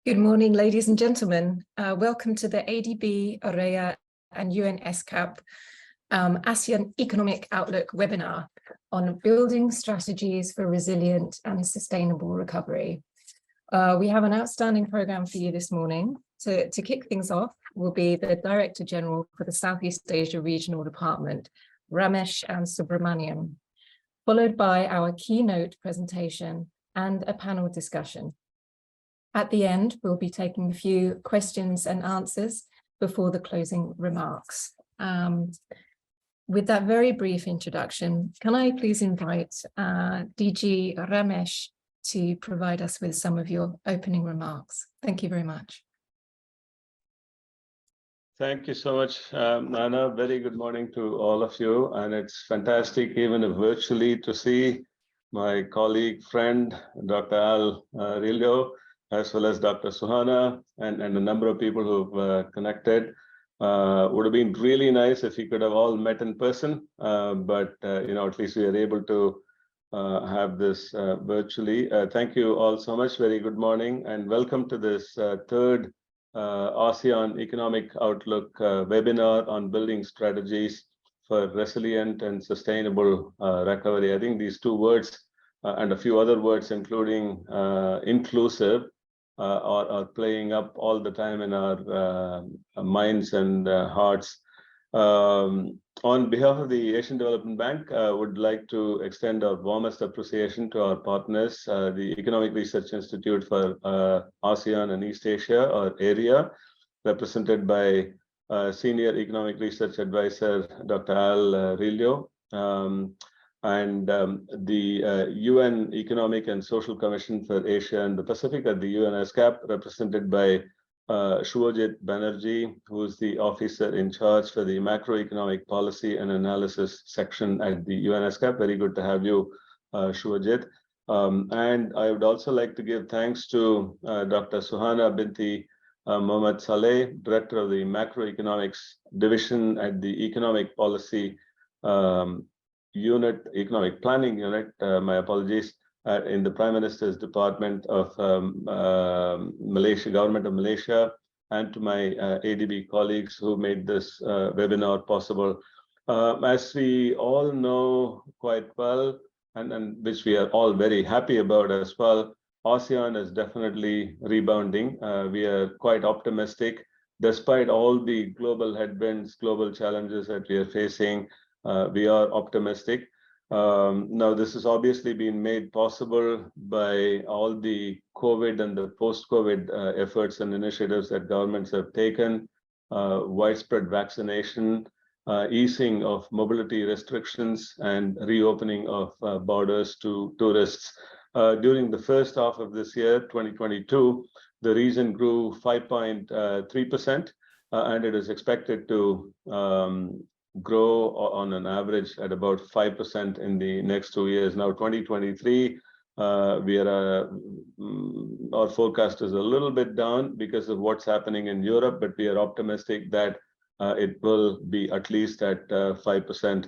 Good morning, ladies and gentlemen. Welcome to the ADB, ERIA and UNESCAP ASEAN Economic Outlook webinar on building strategies for resilient and sustainable recovery. We have an outstanding program for you this morning. To kick things off will be the Director General for the Southeast Asia Regional Department, Ramesh and Subramaniam, followed by our keynote presentation and a panel discussion. At the end, we'll be taking a few questions and answers before the closing remarks. With that very brief introduction, can I please invite DG Ramesh to provide us with some of your opening remarks? Thank you very much. Thank you so much, Nana. Very good morning to all of you. And it's fantastic, even virtually, to see my colleague, friend, Dr. Al Rillo, as well as Dr. Suhana and a number of people who've connected. Would have been really nice if we could have all met in person, but at least we are able to have this virtually. Thank you all so much. Very good morning and welcome to this third ASEAN Economic Outlook webinar on building strategies for resilient and sustainable recovery. I think these two words and a few other words, including inclusive, are playing up all the time in our minds and hearts. On behalf of the Asian Development Bank, I would like to extend our warmest appreciation to our partners, the Economic Research Institute for ASEAN and East Asia, or AREA, represented by Senior Economic Research Advisor, Dr. Al Rillo, and the UN Economic and Social Commission for Asia and the Pacific at the UNESCAP, represented by Shubhajit Banerjee, who is the officer in charge for the macroeconomic policy and analysis section at the UNESCAP. Very good to have you, Shubhajit. And I would also like to give thanks to Dr. Suhana Binti Mohammad Saleh, Director of the Macroeconomics Division at the Economic Policy Unit, Economic Planning Unit, my apologies, in the Prime Minister's Department of Malaysia, Government of Malaysia, and to my ADB colleagues who made this webinar possible. As we all know quite well, and which we are all very happy about as well, ASEAN is definitely rebounding. We are quite optimistic, despite all the global headwinds, global challenges that we are facing. We are optimistic. Now, this has obviously been made possible by all the COVID and the post-COVID efforts and initiatives that governments have taken, widespread vaccination, easing of mobility restrictions, and reopening of borders to tourists. During the first half of this year, 2022, the region grew 5.3%, and it is expected to grow on an average at about 5% in the next 2 years. Now, 2023, our forecast is a little bit down because of what's happening in Europe, but we are optimistic that it will be at least at 5%.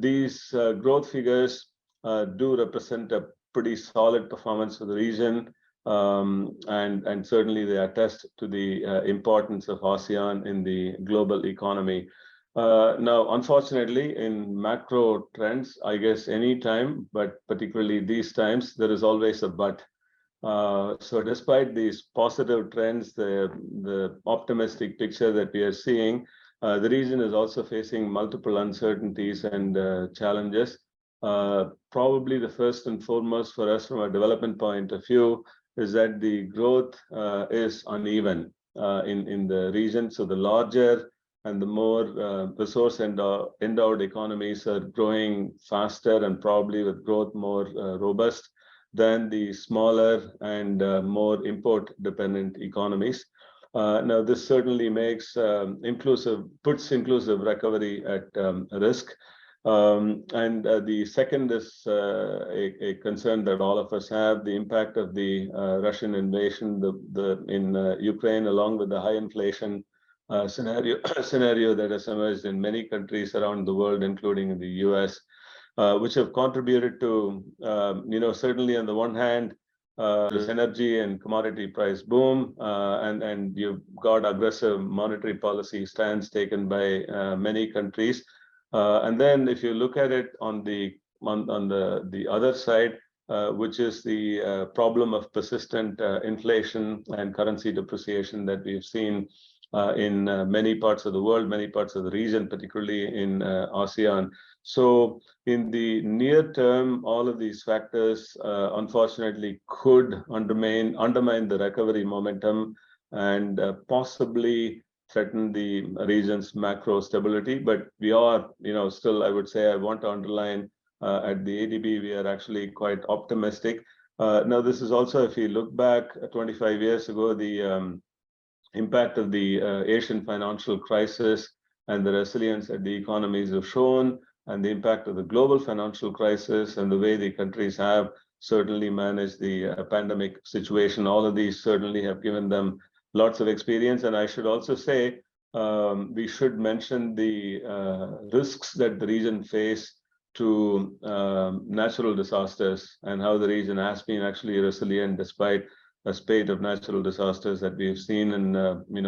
These growth figures do represent a pretty solid performance for the region, and certainly they attest to the importance of ASEAN in the global economy. Now, unfortunately, in macro trends, I guess any time, but particularly these times, there is always a but. So despite these positive trends, the optimistic picture that we are seeing, the region is also facing multiple uncertainties and challenges. Probably the first and foremost for us from a development point of view is that the growth is uneven in the region. So the larger and the more resource-endowed economies are growing faster and probably with growth more robust than the smaller and more import-dependent economies. Now, this certainly makes puts inclusive recovery at risk. And the second is a concern that all of us have: the impact of the Russian invasion in Ukraine, along with the high inflation scenario that has emerged in many countries around the world, including in the US, which have contributed to, certainly on the one hand, There's energy and commodity price boom, and you've got aggressive monetary policy stance taken by many countries. And then if you look at it on the other side, which is the problem of persistent inflation and currency depreciation that we've seen in many parts of the world, many parts of the region, particularly in ASEAN. So in the near term, all of these factors, unfortunately, could undermine the recovery momentum and possibly threaten the region's macro stability. But we are, still, I would say, I want to underline at the ADB, we are actually quite optimistic. Now, this is also, if you look back 25 years ago, the impact of the Asian financial crisis and the resilience that the economies have shown, and the impact of the global financial crisis and the way the countries have certainly managed the pandemic situation. All of these certainly have given them lots of experience. And I should also say, we should mention the risks that the region face to natural disasters, and how the region has been actually resilient despite a spate of natural disasters that we've seen in,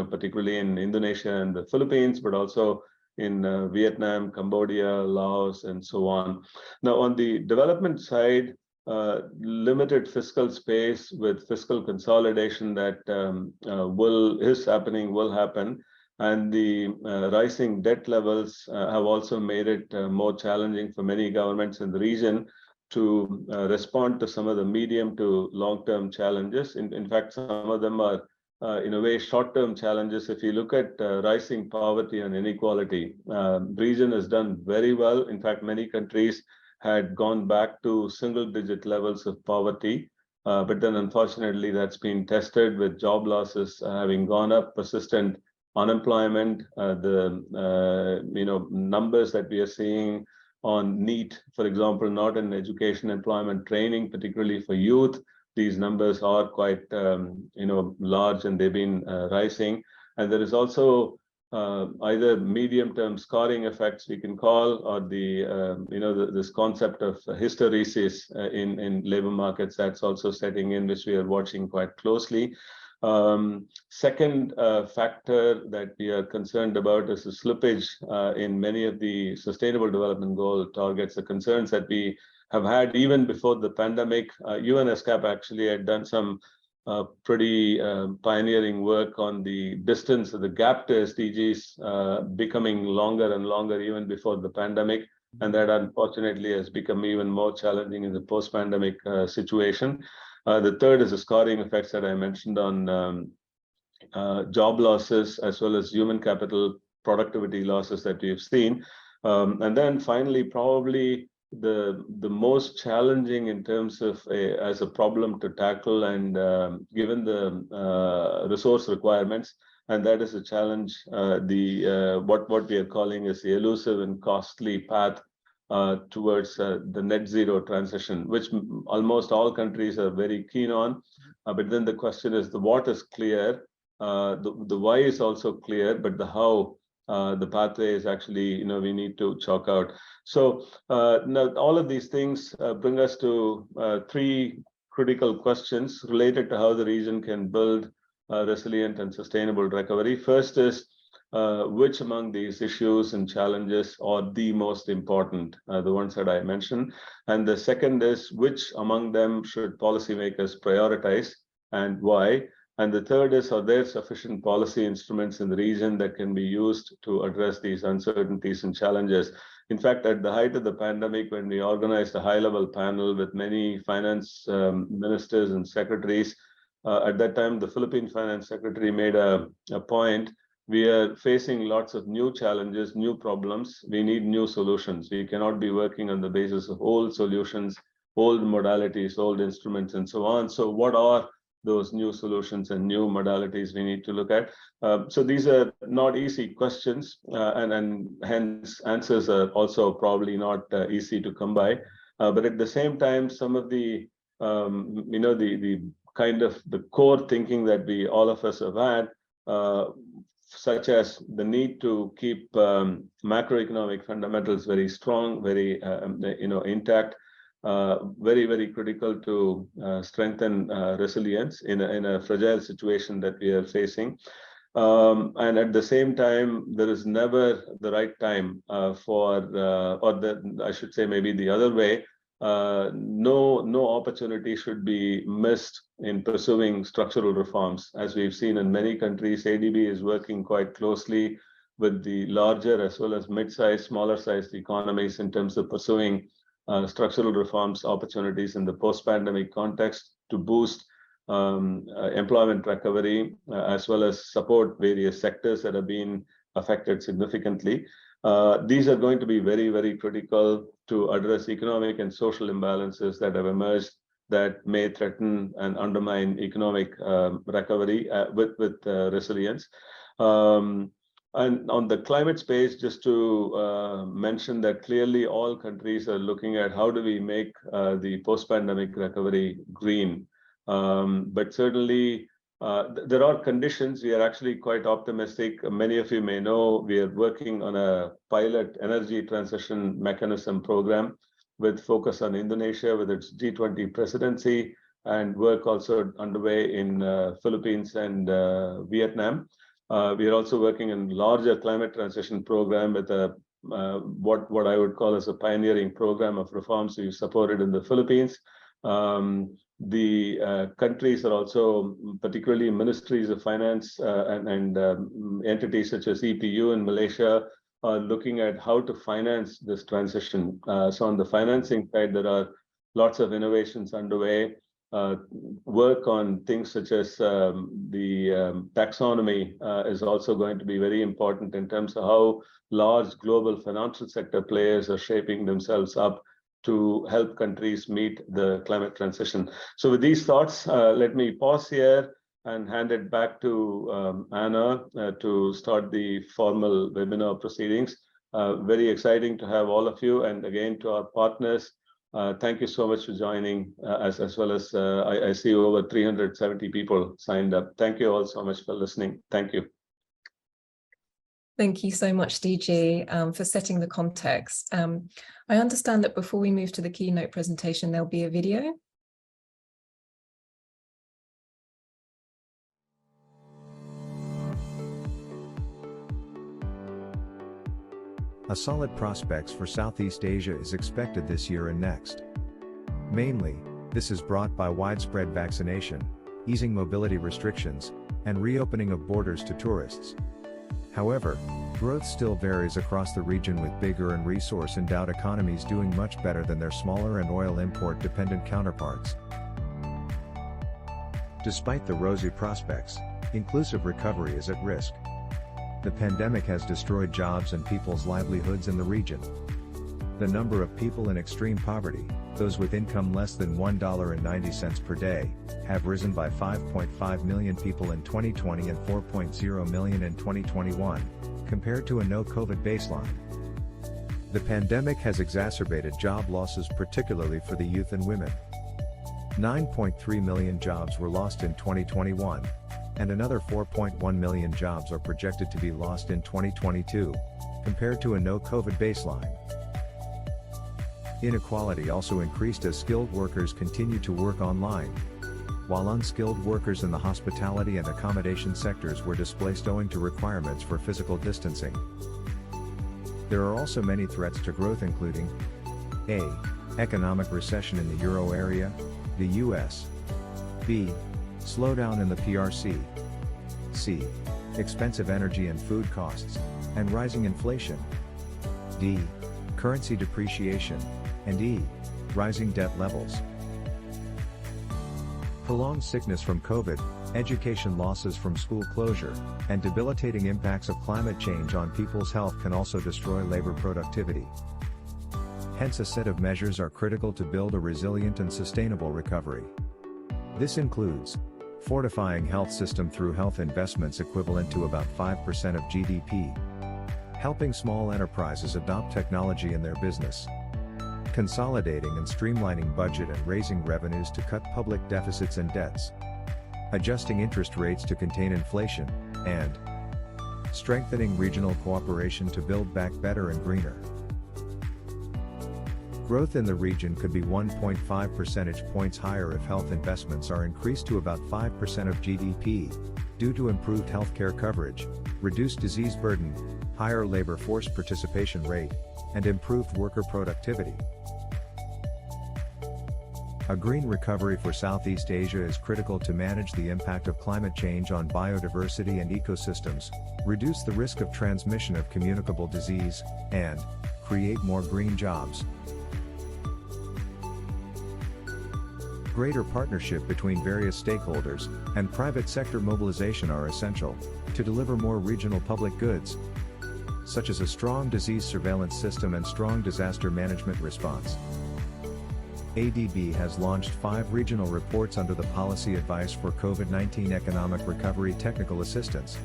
particularly in Indonesia and the Philippines, but also in Vietnam, Cambodia, Laos, and so on. Now, on the development side, limited fiscal space with fiscal consolidation that will happen. And the rising debt levels have also made it more challenging for many governments in the region to respond to some of the medium to long-term challenges. In fact, some of them are in a way short-term challenges. If you look at rising poverty and inequality, the region has done very well. In fact, many countries had gone back to single-digit levels of poverty, but then unfortunately that's been tested with job losses having gone up, persistent unemployment, the numbers that we are seeing on NEET, for example, not in education, employment, training, particularly for youth. These numbers are quite, large, and they've been rising. And there is also either medium-term scoring effects we can call, or this concept of hysteresis in labor markets that's also setting in, which we are watching quite closely. Second factor that we are concerned about is the slippage in many of the Sustainable Development Goal targets, the concerns that we have had even before the pandemic. UNESCAP actually had done some pretty pioneering work on the distance of the gap to SDGs becoming longer and longer even before the pandemic. And that unfortunately has become even more challenging in the post-pandemic situation. The third is the scoring effects that I mentioned on job losses, as well as human capital productivity losses that we've seen. And then finally, probably the most challenging in terms of as a problem to tackle, and given the resource requirements, and that is a challenge, what we are calling is the elusive and costly path towards the net zero transition, which almost all countries are very keen on. But then the question is, the what is clear, the why is also clear, but the how, the pathway is actually, we need to chalk out. So now all of these things bring us to three critical questions related to how the region can build resilient and sustainable recovery. First is, which among these issues and challenges are the most important, the ones that I mentioned? And the second is, which among them should policymakers prioritize, and why? And the third is, are there sufficient policy instruments in the region that can be used to address these uncertainties and challenges? In fact, at the height of the pandemic, when we organized a high-level panel with many finance ministers and secretaries, at that time, the Philippine finance secretary made a point. We are facing lots of new challenges, new problems. We need new solutions. We cannot be working on the basis of old solutions, old modalities, old instruments, and so on. So what are those new solutions and new modalities we need to look at? So these are not easy questions, and hence answers are also probably not easy to come by. But at the same time, some of the, the kind of the core thinking that all of us have had, such as the need to keep macroeconomic fundamentals very strong, very intact, very, very critical to strengthen resilience in a fragile situation that we are facing. And at the same time, there is never the right time I should say maybe the other way, no opportunity should be missed in pursuing structural reforms. As we've seen in many countries, ADB is working quite closely with the larger as well as mid-sized, smaller-sized economies in terms of pursuing structural reforms opportunities in the post-pandemic context to boost employment recovery, as well as support various sectors that have been affected significantly. These are going to be very, very critical to address economic and social imbalances that have emerged that may threaten and undermine economic recovery with resilience. And on the climate space, just to mention that clearly all countries are looking at how do we make the post-pandemic recovery green. But certainly there are conditions. We are actually quite optimistic. Many of you may know we are working on a pilot energy transition mechanism program with focus on Indonesia with its G20 presidency, and work also underway in Philippines and Vietnam. We are also working in larger climate transition program with a what I would call as a pioneering program of reforms we supported in the Philippines. The countries are also, particularly ministries of finance and entities such as EPU in Malaysia, are looking at how to finance this transition. So on the financing side, there are lots of innovations underway. Work on things such as the taxonomy is also going to be very important in terms of how large global financial sector players are shaping themselves up to help countries meet the climate transition. So with these thoughts, let me pause here and hand it back to Anna to start the formal webinar proceedings. Very exciting to have all of you, and again to our partners. Thank you so much for joining, as well as I see over 370 people signed up. Thank you all so much for listening. Thank you. Thank you so much, DG, for setting the context. I understand that before we move to the keynote presentation, there'll be a video. A solid prospects for Southeast Asia is expected this year and next. Mainly, this is brought by widespread vaccination, easing mobility restrictions, and reopening of borders to tourists. However, growth still varies across the region, with bigger and resource-endowed economies doing much better than their smaller and oil import-dependent counterparts. Despite the rosy prospects, inclusive recovery is at risk. The pandemic has destroyed jobs and people's livelihoods in the region. The number of people in extreme poverty, those with income less than $1.90 per day, have risen by 5.5 million people in 2020 and 4.0 million in 2021, compared to a no-COVID baseline. The pandemic has exacerbated job losses, particularly for the youth and women. 9.3 million jobs were lost in 2021, and another 4.1 million jobs are projected to be lost in 2022, compared to a no-COVID baseline. Inequality also increased as skilled workers continue to work online, while unskilled workers in the hospitality and accommodation sectors were displaced owing to requirements for physical distancing. There are also many threats to growth, including A. Economic recession in the Euro area, the US. B. Slowdown in the PRC. C. Expensive energy and food costs, and rising inflation. D. Currency depreciation, and E. Rising debt levels. Prolonged sickness from COVID, education losses from school closure, and debilitating impacts of climate change on people's health can also destroy labor productivity. Hence, a set of measures are critical to build a resilient and sustainable recovery. This includes fortifying health system through health investments equivalent to about 5% of GDP, helping small enterprises adopt technology in their business, consolidating and streamlining budget and raising revenues to cut public deficits and debts, adjusting interest rates to contain inflation, and strengthening regional cooperation to build back better and greener. Growth in the region could be 1.5 percentage points higher if health investments are increased to about 5% of GDP, due to improved healthcare coverage, reduced disease burden, higher labor force participation rate, and improved worker productivity. A green recovery for Southeast Asia is critical to manage the impact of climate change on biodiversity and ecosystems, reduce the risk of transmission of communicable disease, and create more green jobs. Greater partnership between various stakeholders and private sector mobilization are essential to deliver more regional public goods, such as a strong disease surveillance system and strong disaster management response. ADB has launched 5 regional reports under the Policy Advice for COVID-19 Economic Recovery Technical Assistance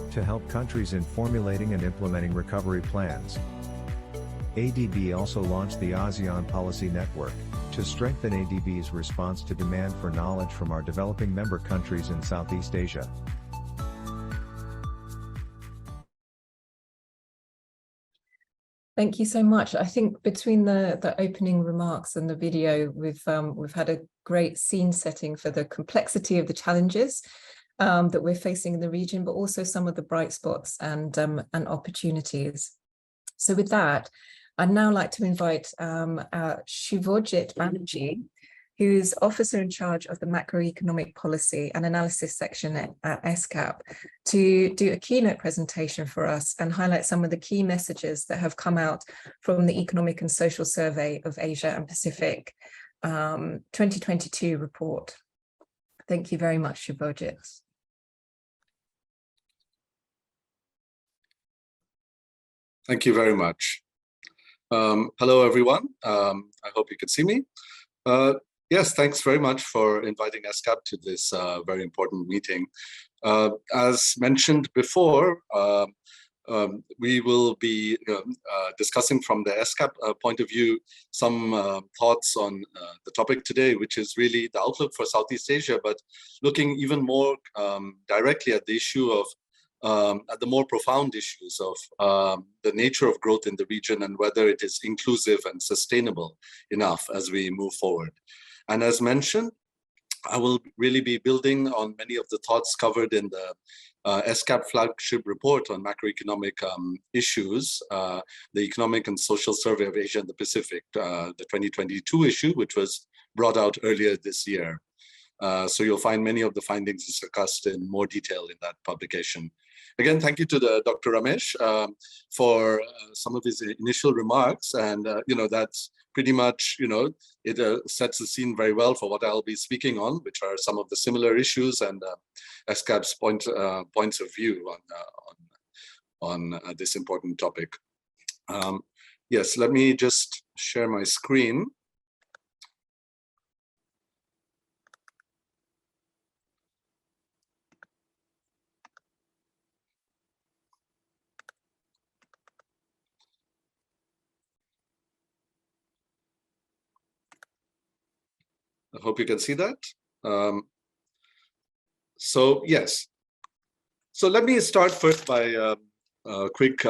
to help countries in formulating and implementing recovery plans. ADB also launched the ASEAN Policy Network to strengthen ADB's response to demand for knowledge from our developing member countries in Southeast Asia. Thank you so much. I think between the opening remarks and the video, we've had a great scene setting for the complexity of the challenges that we're facing in the region, but also some of the bright spots and opportunities. So with that, I'd now like to invite Shivojit Banerjee, who's Officer in charge of the Macroeconomic Policy and Analysis section at ESCAP, to do a keynote presentation for us and highlight some of the key messages that have come out from the Economic and Social Survey of Asia and Pacific 2022 report. Thank you very much, Shivojit. Thank you very much. Hello, everyone. I hope you can see me. Yes, thanks very much for inviting ESCAP to this very important meeting. As mentioned before, we will be discussing from the ESCAP point of view some thoughts on the topic today, which is really the outlook for Southeast Asia, but looking even more directly at the issue of at the more profound issues of the nature of growth in the region and whether it is inclusive and sustainable enough as we move forward. And as mentioned, I will really be building on many of the thoughts covered in the ESCAP flagship report on macroeconomic issues, the Economic and Social Survey of Asia and the Pacific, the 2022 issue, which was brought out earlier this year. So you'll find many of the findings discussed in more detail in that publication. Again, thank you to Dr. Ramesh for some of his initial remarks, and that's pretty much, it sets the scene very well for what I'll be speaking on, which are some of the similar issues and ESCAP's points of view on this important topic. Yes, let me just share my screen. I hope you can see that. So yes, so let me start first by a quick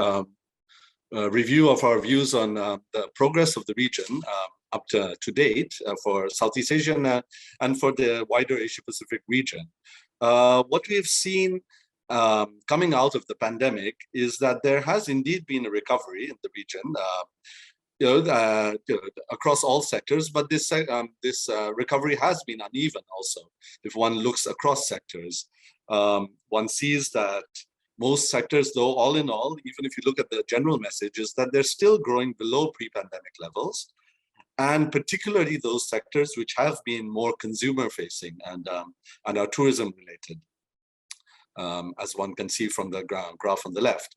review of our views on the progress of the region up to date for Southeast Asia and for the wider Asia-Pacific region. What we have seen coming out of the pandemic is that there has indeed been a recovery in the region, across all sectors, but this recovery has been uneven also. If one looks across sectors, one sees that most sectors, though, all in all, even if you look at the general message, is that they're still growing below pre-pandemic levels, and particularly those sectors which have been more consumer-facing and are tourism-related, as one can see from the graph on the left.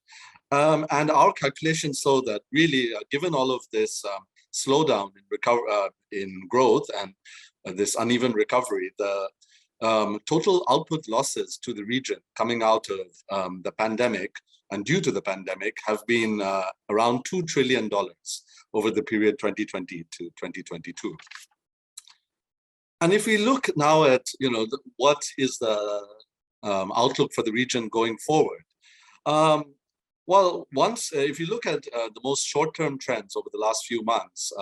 And our calculations show that really, given all of this slowdown in growth and this uneven recovery, the total output losses to the region coming out of the pandemic and due to the pandemic have been around $2 trillion over the period 2020 to 2022. And if we look now at what is the outlook for the region going forward, Well, if you look at the most short-term trends over the last few months,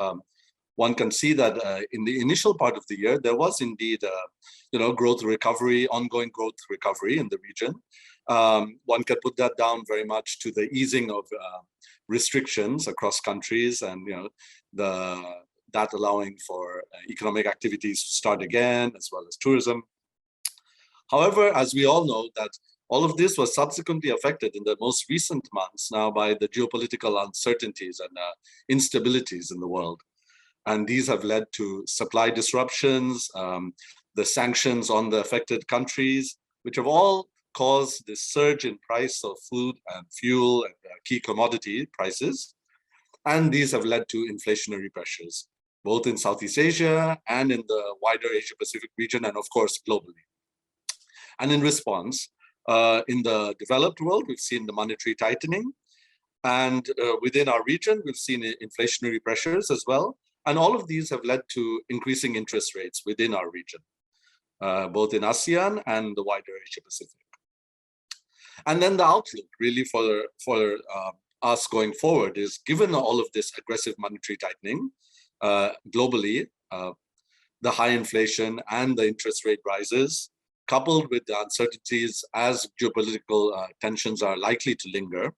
one can see that in the initial part of the year, there was indeed, growth recovery, ongoing growth recovery in the region. One can put that down very much to the easing of restrictions across countries, and that allowing for economic activities to start again, as well as tourism. However, as we all know, that all of this was subsequently affected in the most recent months now by the geopolitical uncertainties and instabilities in the world. And these have led to supply disruptions, the sanctions on the affected countries, which have all caused this surge in price of food and fuel and key commodity prices. And these have led to inflationary pressures, both in Southeast Asia and in the wider Asia-Pacific region, and of course, globally. And in response, in the developed world, we've seen the monetary tightening. And within our region, we've seen inflationary pressures as well. And all of these have led to increasing interest rates within our region, both in ASEAN and the wider Asia-Pacific. And then the outlook really for us going forward is, given all of this aggressive monetary tightening globally, the high inflation and the interest rate rises, coupled with the uncertainties as geopolitical tensions are likely to linger.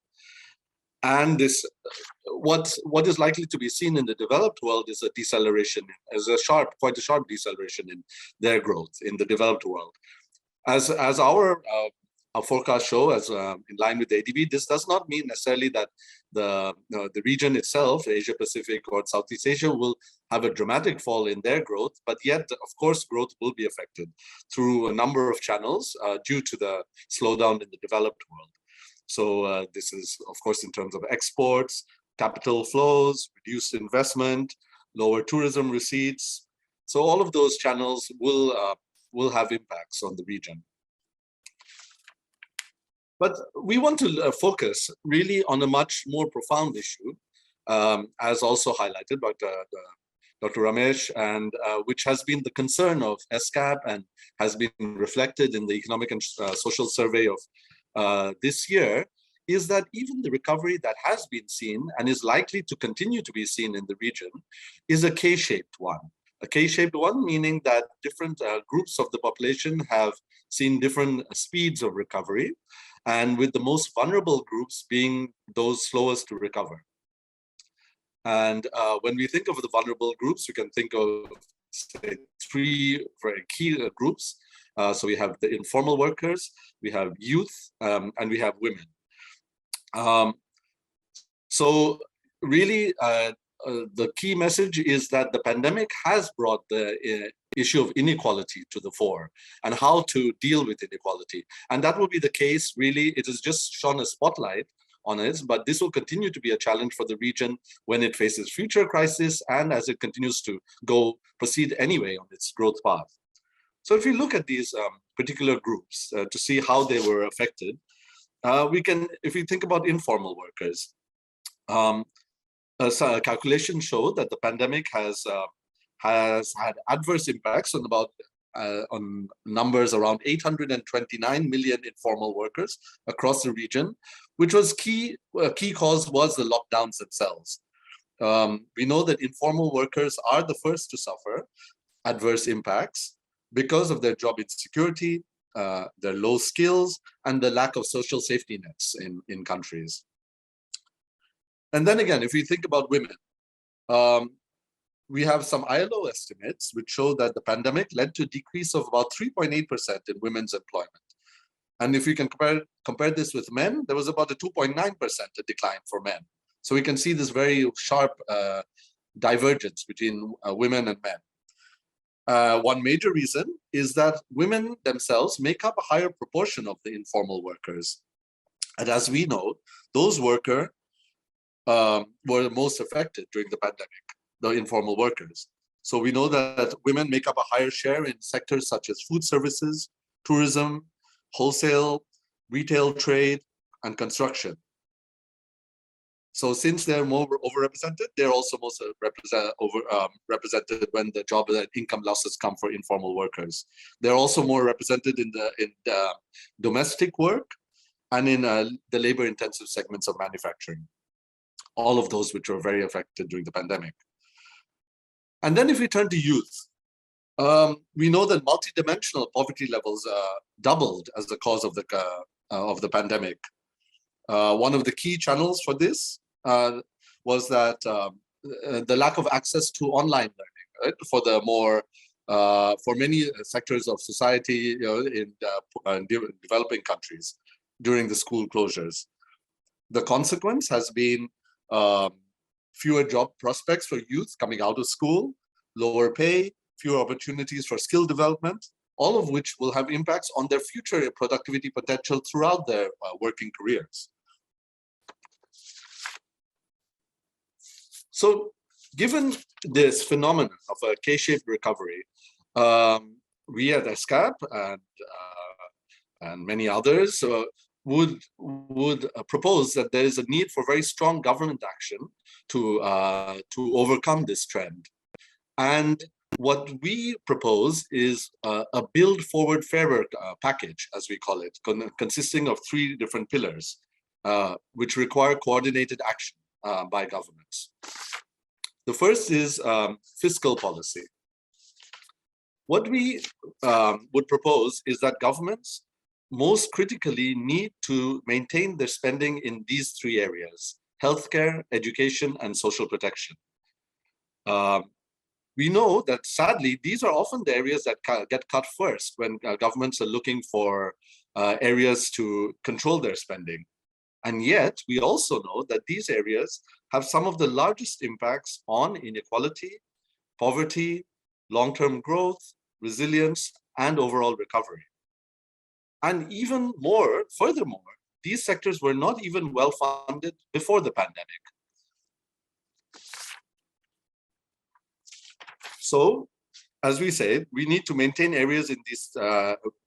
And this, what is likely to be seen in the developed world is a deceleration, quite a sharp deceleration in their growth in the developed world. As our forecasts show, as in line with the ADB, this does not mean necessarily that the region itself, Asia Pacific or Southeast Asia, will have a dramatic fall in their growth, but yet, of course, growth will be affected through a number of channels due to the slowdown in the developed world. So this is, of course, in terms of exports, capital flows, reduced investment, lower tourism receipts. So all of those channels will have impacts on the region. But we want to focus really on a much more profound issue, as also highlighted by Dr. Ramesh, and which has been the concern of ESCAP and has been reflected in the Economic and Social Survey of this year, is that even the recovery that has been seen and is likely to continue to be seen in the region is a K-shaped one. A K-shaped one, meaning that different groups of the population have seen different speeds of recovery, and with the most vulnerable groups being those slowest to recover. And when we think of the vulnerable groups, we can think of, say, three very key groups. So we have the informal workers, we have youth, and we have women. So really, the key message is that the pandemic has brought the issue of inequality to the fore and how to deal with inequality. And that will be the case, really. It has just shone a spotlight on it, but this will continue to be a challenge for the region when it faces future crises and as it continues to proceed anyway on its growth path. So if you look at these particular groups to see how they were affected, if we think about informal workers, a calculation showed that the pandemic has had adverse impacts on on numbers around 829 million informal workers across the region, which was key cause was the lockdowns themselves. We know that informal workers are the first to suffer adverse impacts because of their job insecurity, their low skills, and the lack of social safety nets in countries. And then again, if we think about women, we have some ILO estimates which show that the pandemic led to a decrease of about 3.8% in women's employment. And if we can compare this with men, there was about a 2.9% decline for men. So we can see this very sharp divergence between women and men. One major reason is that women themselves make up a higher proportion of the informal workers. And as we know, those workers were most affected during the pandemic, the informal workers. So we know that women make up a higher share in sectors such as food services, tourism, wholesale, retail trade, and construction. So since they're more overrepresented, they're also most represented when the job and income losses come for informal workers. They're also more represented in the domestic work, and in the labor-intensive segments of manufacturing, all of those which were very affected during the pandemic. And then if we turn to youth, we know that multidimensional poverty levels doubled as the cause of the pandemic. One of the key channels for this was that the lack of access to online learning, right? For the more for many sectors of society, in developing countries during the school closures. The consequence has been fewer job prospects for youth coming out of school, lower pay, fewer opportunities for skill development, all of which will have impacts on their future productivity potential throughout their working careers. So given this phenomenon of a K-shaped recovery, we at ESCAP and many others would propose that there is a need for very strong government action to overcome this trend. And what we propose is a build forward fairer package, as we call it, consisting of 3 different pillars, which require coordinated action by governments. The first is fiscal policy. What we would propose is that governments most critically need to maintain their spending in these 3 areas: healthcare, education, and social protection. We know that sadly, these are often the areas that get cut first when governments are looking for areas to control their spending. And yet, we also know that these areas have some of the largest impacts on inequality, poverty, long-term growth, resilience, and overall recovery. And even more, furthermore, these sectors were not even well funded before the pandemic. So, as we said, we need to maintain areas in these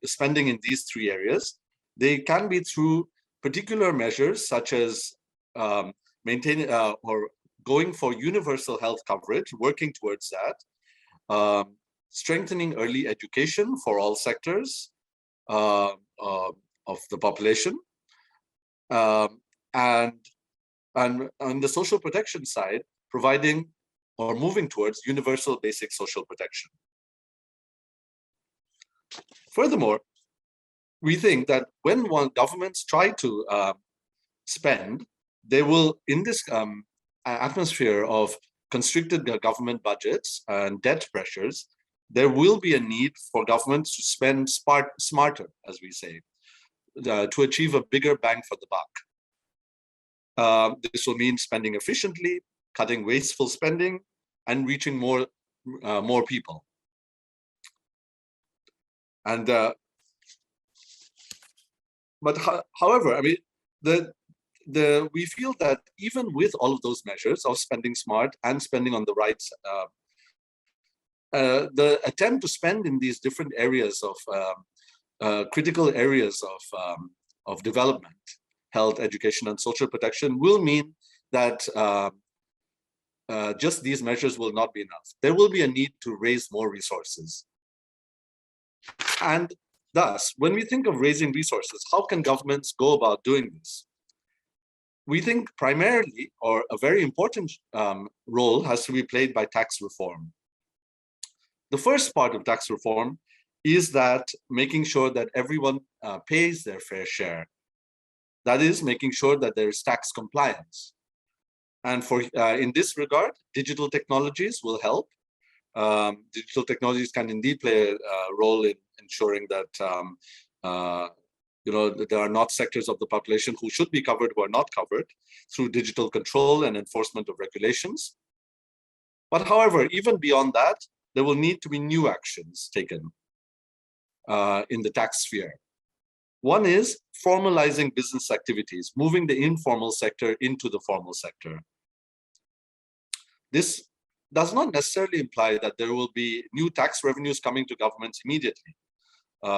spending in these 3 areas. They can be through particular measures such as maintaining or going for universal health coverage, working towards that, strengthening early education for all sectors of the population, and on the social protection side, providing or moving towards universal basic social protection. Furthermore, we think that when governments try to spend, they will, in this atmosphere of constricted government budgets and debt pressures, there will be a need for governments to spend smarter, as we say, to achieve a bigger bang for the buck. This will mean spending efficiently, cutting wasteful spending, and reaching more people. And but however, I mean, we feel that even with all of those measures of spending smart and spending on the right, the attempt to spend in these different areas of critical areas of development, health, education, and social protection will mean that just these measures will not be enough. There will be a need to raise more resources. And thus, when we think of raising resources, how can governments go about doing this? We think primarily, or a very important role has to be played by tax reform. The first part of tax reform is that making sure that everyone pays their fair share. That is, making sure that there is tax compliance. And for in this regard, digital technologies will help. Digital technologies can indeed play a role in ensuring that that there are not sectors of the population who should be covered who are not covered through digital control and enforcement of regulations. But however, even beyond that, there will need to be new actions taken in the tax sphere. One is formalizing business activities, moving the informal sector into the formal sector. This does not necessarily imply that there will be new tax revenues coming to governments immediately,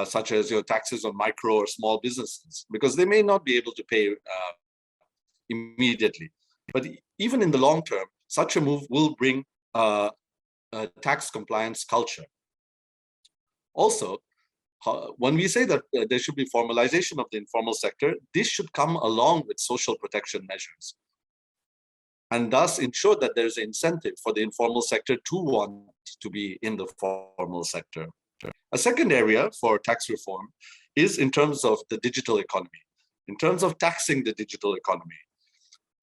such as taxes on micro or small businesses, because they may not be able to pay immediately. But even in the long term, such a move will bring a tax compliance culture. Also, when we say that there should be formalization of the informal sector, this should come along with social protection measures, and thus ensure that there's an incentive for the informal sector to want to be in the formal sector. A second area for tax reform is in terms of the digital economy, in terms of taxing the digital economy.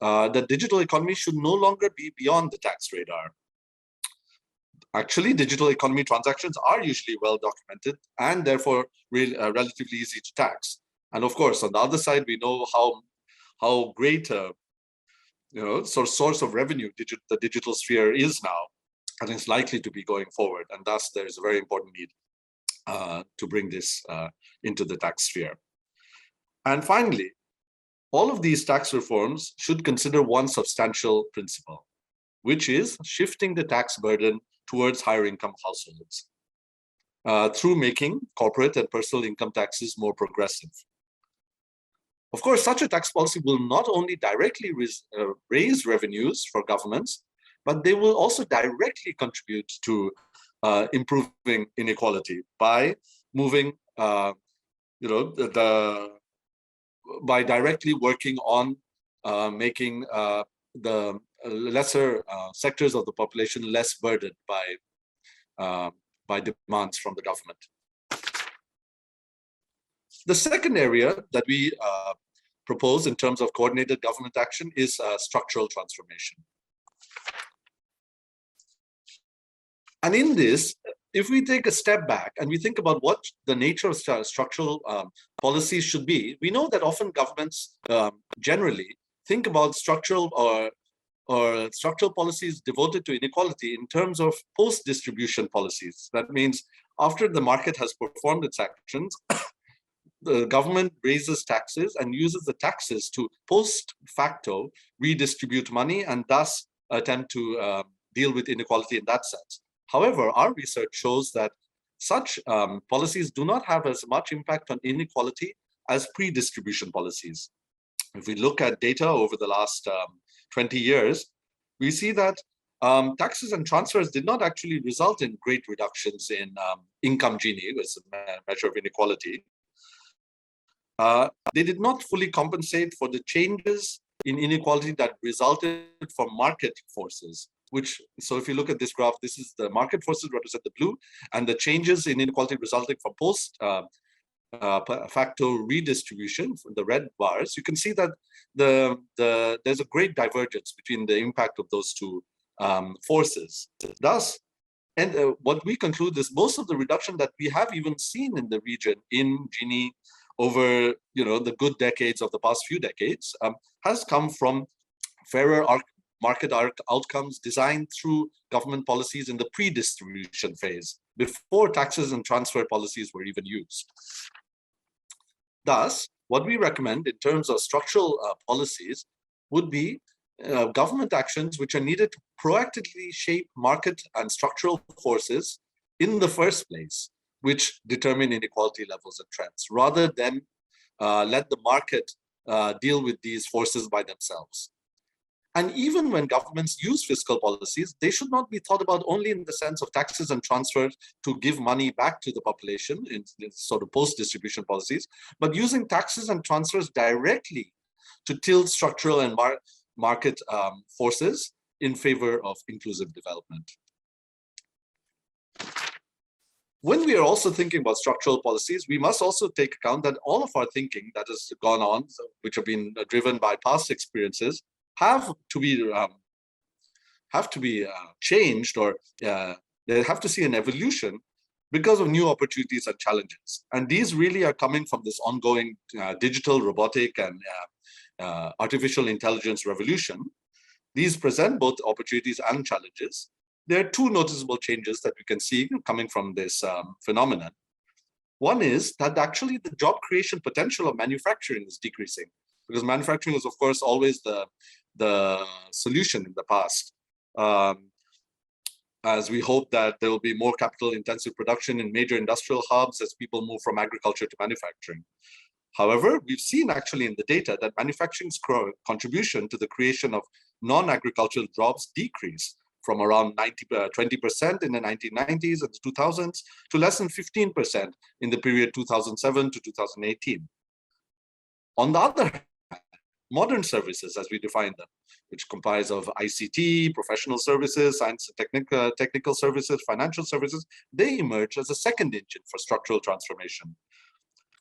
The digital economy should no longer be beyond the tax radar. Actually, digital economy transactions are usually well documented and therefore relatively easy to tax. And of course, on the other side, we know how great source of revenue the digital sphere is now, and is likely to be going forward. And thus, there is a very important need to bring this into the tax sphere. And finally, all of these tax reforms should consider one substantial principle, which is shifting the tax burden towards higher income households through making corporate and personal income taxes more progressive. Of course, such a tax policy will not only directly raise revenues for governments, but they will also directly contribute to improving inequality by moving, by directly working on making the lesser sectors of the population less burdened by demands from the government. The second area that we propose in terms of coordinated government action is structural transformation. And in this, if we take a step back and we think about what the nature of structural policies should be, we know that often governments generally think about structural or structural policies devoted to inequality in terms of post-distribution policies. That means after the market has performed its actions, the government raises taxes and uses the taxes to post facto redistribute money and thus attempt to deal with inequality in that sense. However, our research shows that such policies do not have as much impact on inequality as pre-distribution policies. If we look at data over the last 20 years, we see that taxes and transfers did not actually result in great reductions in income Gini, which is a measure of inequality. They did not fully compensate for the changes in inequality that resulted from market forces, so if you look at this graph, this is the market forces represent the blue, and the changes in inequality resulting from post facto redistribution, the red bars. You can see that there's a great divergence between the impact of those two forces. Thus, what we conclude is most of the reduction that we have even seen in the region in Gini over the good decades of the past few decades has come from fairer market outcomes designed through government policies in the pre-distribution phase, before taxes and transfer policies were even used. Thus, what we recommend in terms of structural policies would be government actions which are needed to proactively shape market and structural forces in the first place, which determine inequality levels and trends, rather than let the market deal with these forces by themselves. And even when governments use fiscal policies, they should not be thought about only in the sense of taxes and transfers to give money back to the population in sort of post-distribution policies, but using taxes and transfers directly to tilt structural and market forces in favor of inclusive development. When we are also thinking about structural policies, we must also take account that all of our thinking that has gone on, which have been driven by past experiences, have to be changed, or they have to see an evolution because of new opportunities and challenges. And these really are coming from this ongoing digital, robotic, and artificial intelligence revolution. These present both opportunities and challenges. There are two noticeable changes that we can see coming from this phenomenon. One is that actually the job creation potential of manufacturing is decreasing, because manufacturing is, of course, always the solution in the past. As we hope that there will be more capital-intensive production in major industrial hubs as people move from agriculture to manufacturing. However, we've seen actually in the data that manufacturing's contribution to the creation of non-agricultural jobs decrease from around 20% in the 1990s and the 2000s to less than 15% in the period 2007 to 2018. On the other hand, modern services, as we define them, which comprise of ICT, professional services, science and technical services, financial services, they emerge as a second engine for structural transformation.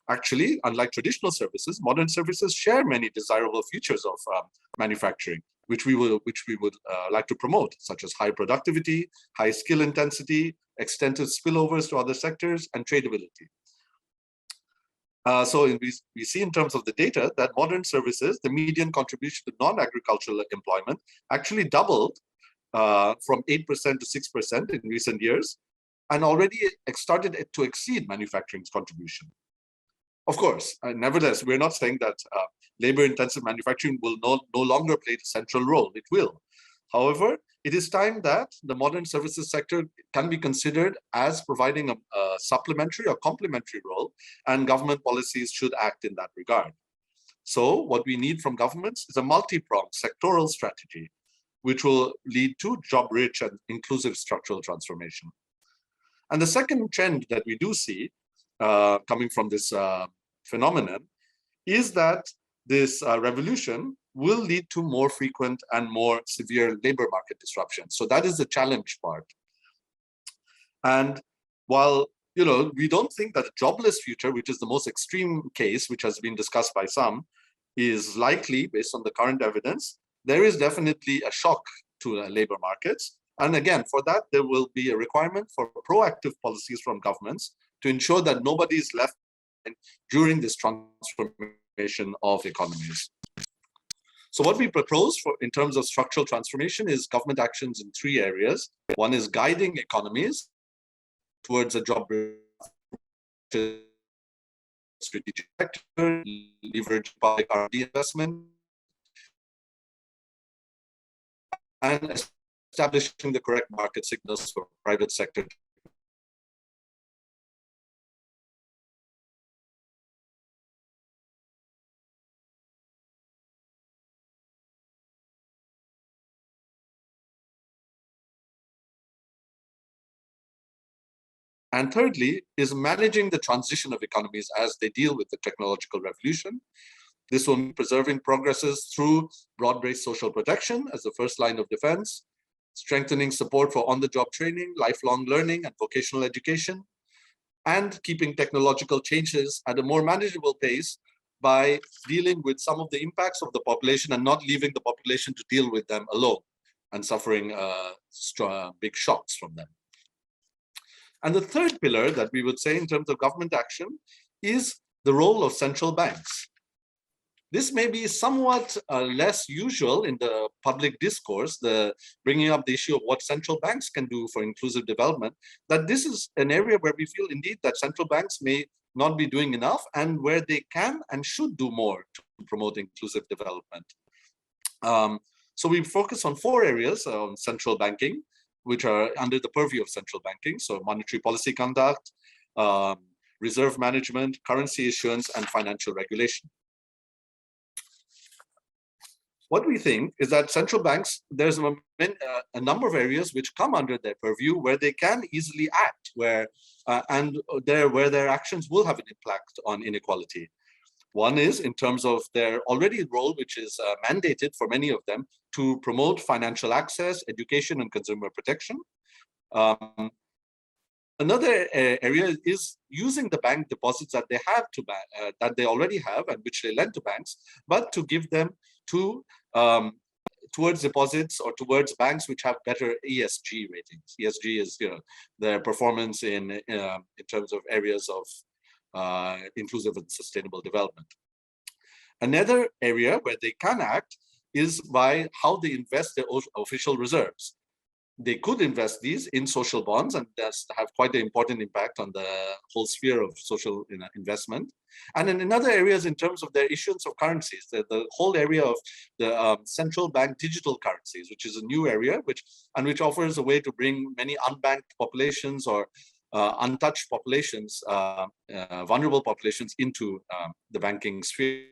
Actually, unlike traditional services, modern services share many desirable features of manufacturing, which we would like to promote, such as high productivity, high skill intensity, extensive spillovers to other sectors, and tradability. We see in terms of the data that modern services, the median contribution to non-agricultural employment actually doubled from 8% to 6% in recent years, and already started to exceed manufacturing's contribution. Of course, nevertheless, we're not saying that labor-intensive manufacturing will no longer play the central role. It will. However, it is time that the modern services sector can be considered as providing a supplementary or complementary role, and government policies should act in that regard. So what we need from governments is a multi-pronged sectoral strategy, which will lead to job-rich and inclusive structural transformation. And the second trend that we do see coming from this phenomenon is that this revolution will lead to more frequent and more severe labor market disruptions. So that is the challenge part. And while we don't think that a jobless future, which is the most extreme case, which has been discussed by some, is likely based on the current evidence, there is definitely a shock to labor markets. And again, for that, there will be a requirement for proactive policies from governments to ensure that nobody is left during this transformation of economies. So what we propose in terms of structural transformation is government actions in three areas. One is guiding economies towards a job strategic sector, leverage public R&D investment, and establishing the correct market signals for private sector. And thirdly, is managing the transition of economies as they deal with the technological revolution. This will mean preserving progresses through broad-based social protection as the first line of defense, strengthening support for on-the-job training, lifelong learning, and vocational education, and keeping technological changes at a more manageable pace by dealing with some of the impacts of the population and not leaving the population to deal with them alone and suffering big shocks from them. And the third pillar that we would say in terms of government action is the role of central banks. This may be somewhat less usual in the public discourse, the bringing up the issue of what central banks can do for inclusive development, that this is an area where we feel indeed that central banks may not be doing enough and where they can and should do more to promote inclusive development. So we focus on four areas on central banking, which are under the purview of central banking. So monetary policy conduct, reserve management, currency issuance, and financial regulation. What we think is that central banks, there's a number of areas which come under their purview where they can easily act, where their actions will have an impact on inequality. One is in terms of their already role, which is mandated for many of them to promote financial access, education, and consumer protection. Another area is using the bank deposits that they have that they already have and which they lend to banks, but to give them towards deposits or towards banks which have better ESG ratings. ESG is their performance in terms of areas of inclusive and sustainable development. Another area where they can act is by how they invest their official reserves. They could invest these in social bonds and thus have quite an important impact on the whole sphere of social investment. And in other areas in terms of their issuance of currencies, the whole area of the central bank digital currencies, which is a new area which offers a way to bring many unbanked populations or untouched populations, vulnerable populations into the banking sphere.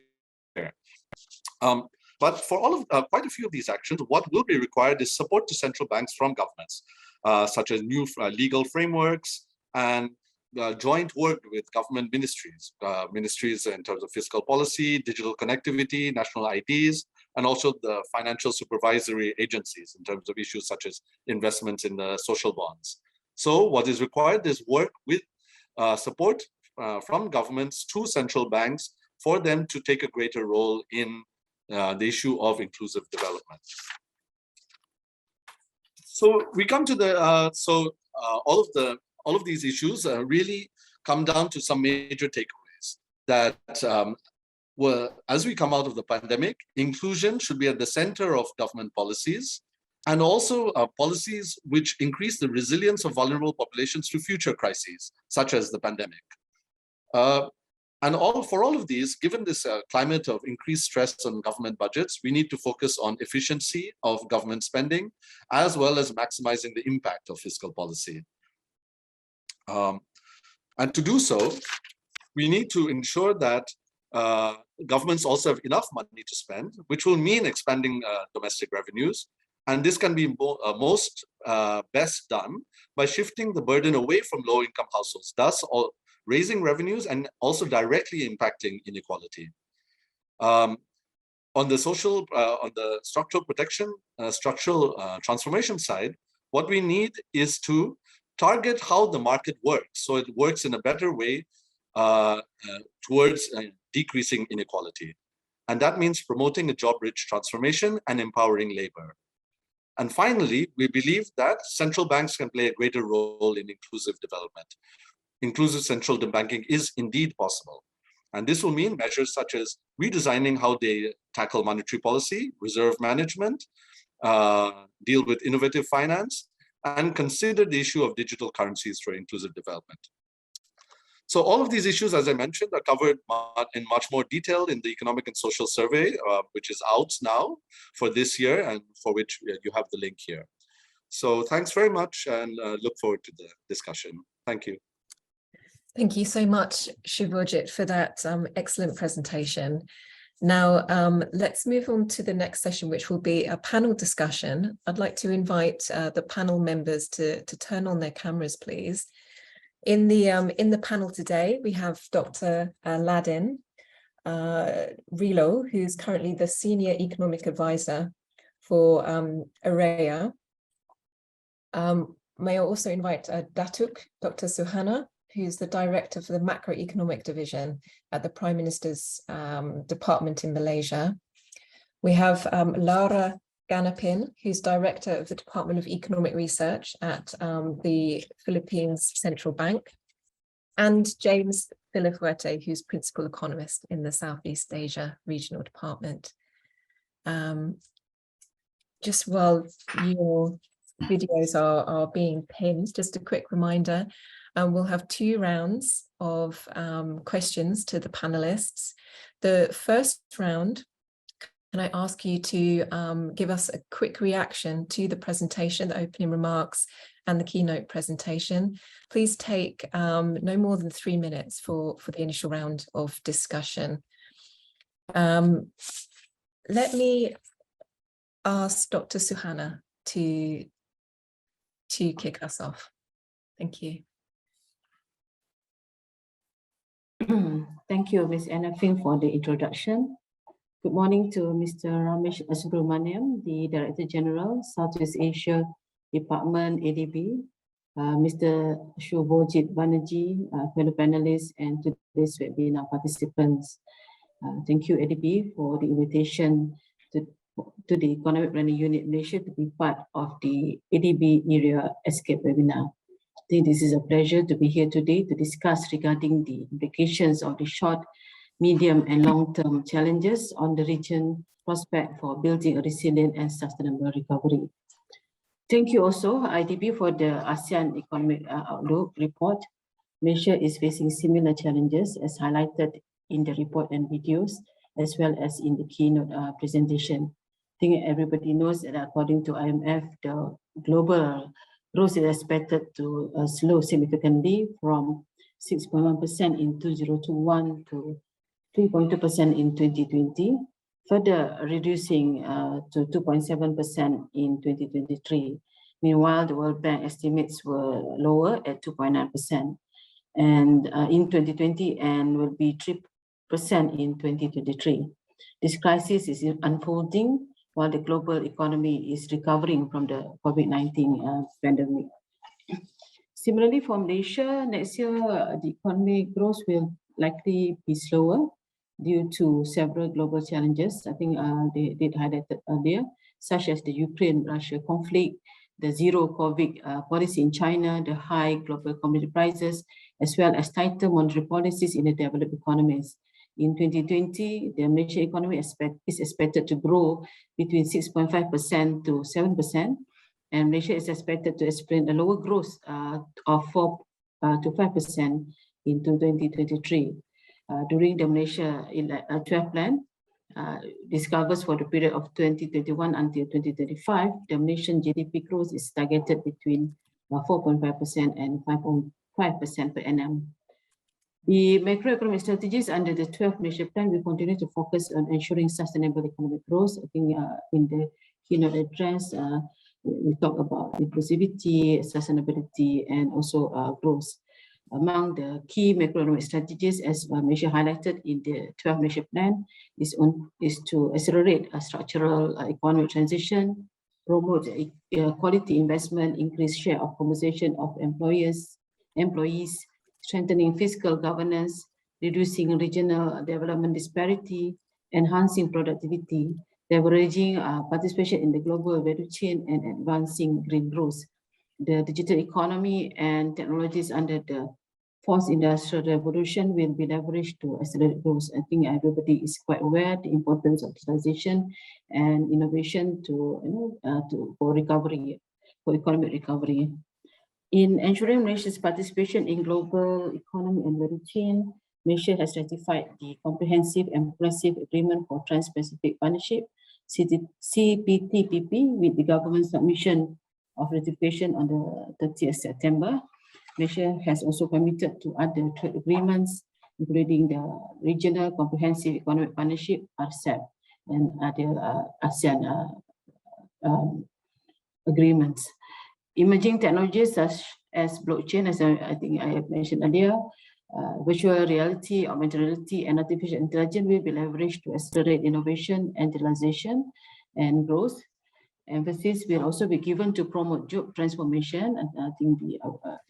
But for all of quite a few of these actions, what will be required is support to central banks from governments, such as new legal frameworks and joint work with government ministries, ministries in terms of fiscal policy, digital connectivity, national IDs, and also the financial supervisory agencies in terms of issues such as investments in the social bonds. So what is required is work with support from governments to central banks for them to take a greater role in the issue of inclusive development. So we come to the all of these issues really come down to some major takeaways that as we come out of the pandemic, inclusion should be at the center of government policies, and also policies which increase the resilience of vulnerable populations to future crises, such as the pandemic. And for all of these, given this climate of increased stress on government budgets, we need to focus on efficiency of government spending, as well as maximizing the impact of fiscal policy. And to do so, we need to ensure that governments also have enough money to spend, which will mean expanding domestic revenues. And this can be best done by shifting the burden away from low-income households, thus raising revenues and also directly impacting inequality. On the structural protection, structural transformation side, what we need is to target how the market works, so it works in a better way towards decreasing inequality. And that means promoting a job-rich transformation and empowering labor. And finally, we believe that central banks can play a greater role in inclusive development. Inclusive central banking is indeed possible. And this will mean measures such as redesigning how they tackle monetary policy, reserve management, deal with innovative finance, and consider the issue of digital currencies for inclusive development. So all of these issues, as I mentioned, are covered in much more detail in the Economic and Social Survey, which is out now for this year and for which you have the link here. So thanks very much and look forward to the discussion. Thank you. Thank you so much, Shubhajit, for that excellent presentation. Now, let's move on to the next session, which will be a panel discussion. I'd like to invite the panel members to turn on their cameras, please. In the panel today, we have Dr. Ladin Rilo, who's currently the Senior Economic Advisor for ERIA. May I also invite Datuk Dr. Suhana, who's the Director for the Macroeconomic Division at the Prime Minister's Department in Malaysia. We have Laura Ganapin, who's Director of the Department of Economic Research at the Philippines Central Bank, and James Villafuerte, who's Principal Economist in the Southeast Asia Regional Department. Just while your videos are being pinned, just a quick reminder, we'll have 2 rounds of questions to the panelists. The first round, can I ask you to give us a quick reaction to the presentation, the opening remarks, and the keynote presentation. Please take no more than 3 minutes for the initial round of discussion. Let me ask Dr. Suhana to kick us off. Thank you. Thank you, Ms. Anafin, for the introduction. Good morning to Mr. Ramesh Subramaniam, the Director General, Southeast Asia Department, ADB, Mr. Shubhajit Banerjee, fellow panelists, and today's webinar participants. Thank you, ADB, for the invitation to the Economic Planning Unit Malaysia to be part of the ADB ERIA ESCAPE webinar. I think this is a pleasure to be here today to discuss regarding the implications of the short, medium, and long-term challenges on the region prospect for building a resilient and sustainable recovery. Thank you also, IDB, for the ASEAN Economic Outlook report. Malaysia is facing similar challenges as highlighted in the report and videos, as well as in the keynote presentation. I think everybody knows that according to IMF, the global growth is expected to slow significantly from 6.1% in 2021 to 3.2% in 2020. further reducing to 2.7% in 2023. Meanwhile, the World Bank estimates were lower at 2.9% and in 2020 and will be 3% in 2023. This crisis is unfolding while the global economy is recovering from the COVID-19 pandemic. Similarly, for Malaysia, next year, the economic growth will likely be slower due to several global challenges. I think they did highlight it earlier, such as the Ukraine-Russia conflict, the zero COVID policy in China, the high global commodity prices, as well as tighter monetary policies in the developed economies. In 2020, the Malaysian economy is expected to grow between 6.5% to 7%, and Malaysia is expected to experience a lower growth of 4 to 5% in 2023. During the Malaysia 12 plan, discovers for the period of 2021 until 2035, the Malaysian GDP growth is targeted between 4.5% and 5.5% per annum. The macroeconomic strategies under the 12th Malaysia Plan will continue to focus on ensuring sustainable economic growth. I think in the keynote address, we talk about inclusivity, sustainability, and also growth. Among the key macroeconomic strategies, as Malaysia highlighted in the 12th Malaysia Plan, is to accelerate a structural economic transition, promote quality investment, increase share of compensation of employees, strengthening fiscal governance, reducing regional development disparity, enhancing productivity, leveraging participation in the global value chain, and advancing green growth. The digital economy and technologies under the fourth industrial revolution will be leveraged to accelerate growth. I think everybody is quite aware the importance of digitalization and innovation for economic recovery. In ensuring Malaysia's participation in global economy and value chain, Malaysia has ratified the Comprehensive and Progressive Agreement for Trans-Pacific Partnership, CPTPP, with the government submission of ratification on the 30th September. Malaysia has also committed to other trade agreements, including the Regional Comprehensive Economic Partnership, RCEP, and other ASEAN agreements. Emerging technologies such as blockchain, as I think I have mentioned earlier, virtual reality, augmented reality, and artificial intelligence will be leveraged to accelerate innovation and digitalization and growth. Emphasis will also be given to promote job transformation, and I think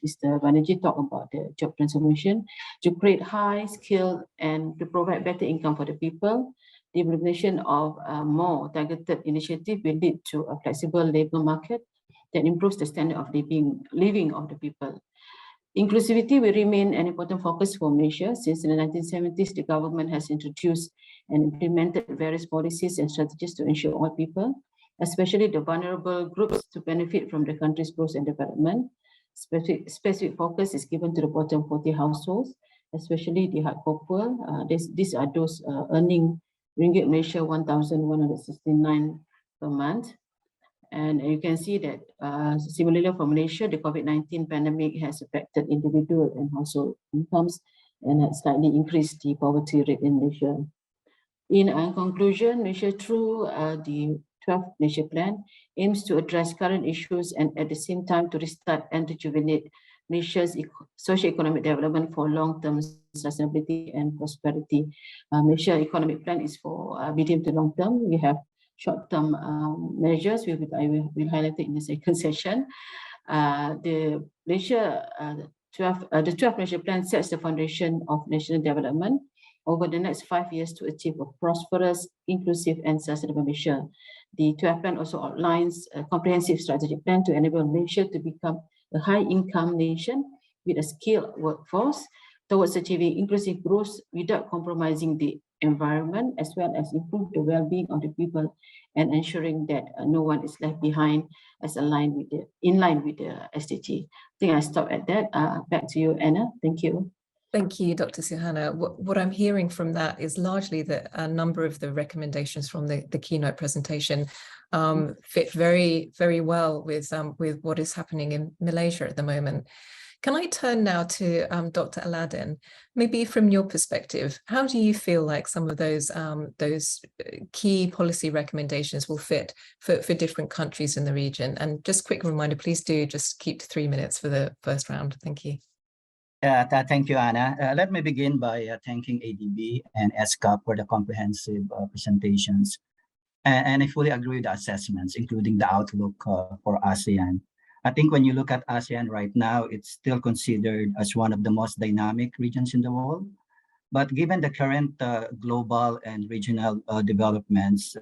Mr. Banerjee talked about the job transformation, to create high skill and to provide better income for the people. The implementation of more targeted initiative will lead to a flexible labor market that improves the standard of living of the people. Inclusivity will remain an important focus for Malaysia. Since the 1970s, the government has introduced and implemented various policies and strategies to ensure all people, especially the vulnerable groups, to benefit from the country's growth and development. Specific focus is given to the bottom 40 households, especially the hardcore poor. These are those earning Ringgit Malaysia 1,169 per month. And you can see that similarly for Malaysia, the COVID-19 pandemic has affected individual and household incomes and has slightly increased the poverty rate in Malaysia. In conclusion, Malaysia, through the 12th Malaysia Plan, aims to address current issues and at the same time to restart and rejuvenate Malaysia's socio-economic development for long-term sustainability and prosperity. Malaysia Economic Plan is for medium to long term. We have short-term measures I will highlight it in the second session. The 12th Malaysia Plan sets the foundation of national development over the next 5 years to achieve a prosperous, inclusive, and sustainable Malaysia. The 12th Plan also outlines a comprehensive strategic plan to enable Malaysia to become a high-income nation with a skilled workforce towards achieving inclusive growth without compromising the environment, as well as improve the well-being of the people and ensuring that no one is left behind as in line with the SDG. I think I stop at that. Back to you, Anna. Thank you. Thank you, Dr. Suhana. What I'm hearing from that is largely that a number of the recommendations from the keynote presentation fit very, very well with what is happening in Malaysia at the moment. Can I turn now to Dr. Aladdin? Maybe from your perspective, how do you feel like some of those key policy recommendations will fit for different countries in the region? And just quick reminder, please do just keep to 3 minutes for the first round. Thank you. Thank you, Anna. Let me begin by thanking ADB and ESCAP for the comprehensive presentations. And I fully agree with the assessments, including the outlook for ASEAN. I think when you look at ASEAN right now, it's still considered as one of the most dynamic regions in the world. But given the current global and regional developments,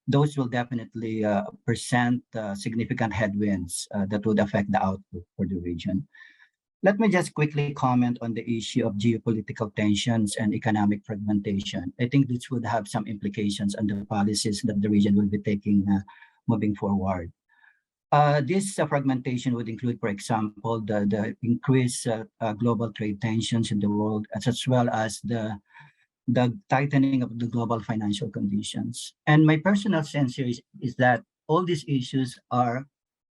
those will definitely present significant headwinds that would affect the outlook for the region. Let me just quickly comment on the issue of geopolitical tensions and economic fragmentation. I think this would have some implications on the policies that the region will be taking moving forward. This fragmentation would include, for example, the increased global trade tensions in the world, as well as the tightening of the global financial conditions. And my personal sense here is that all these issues are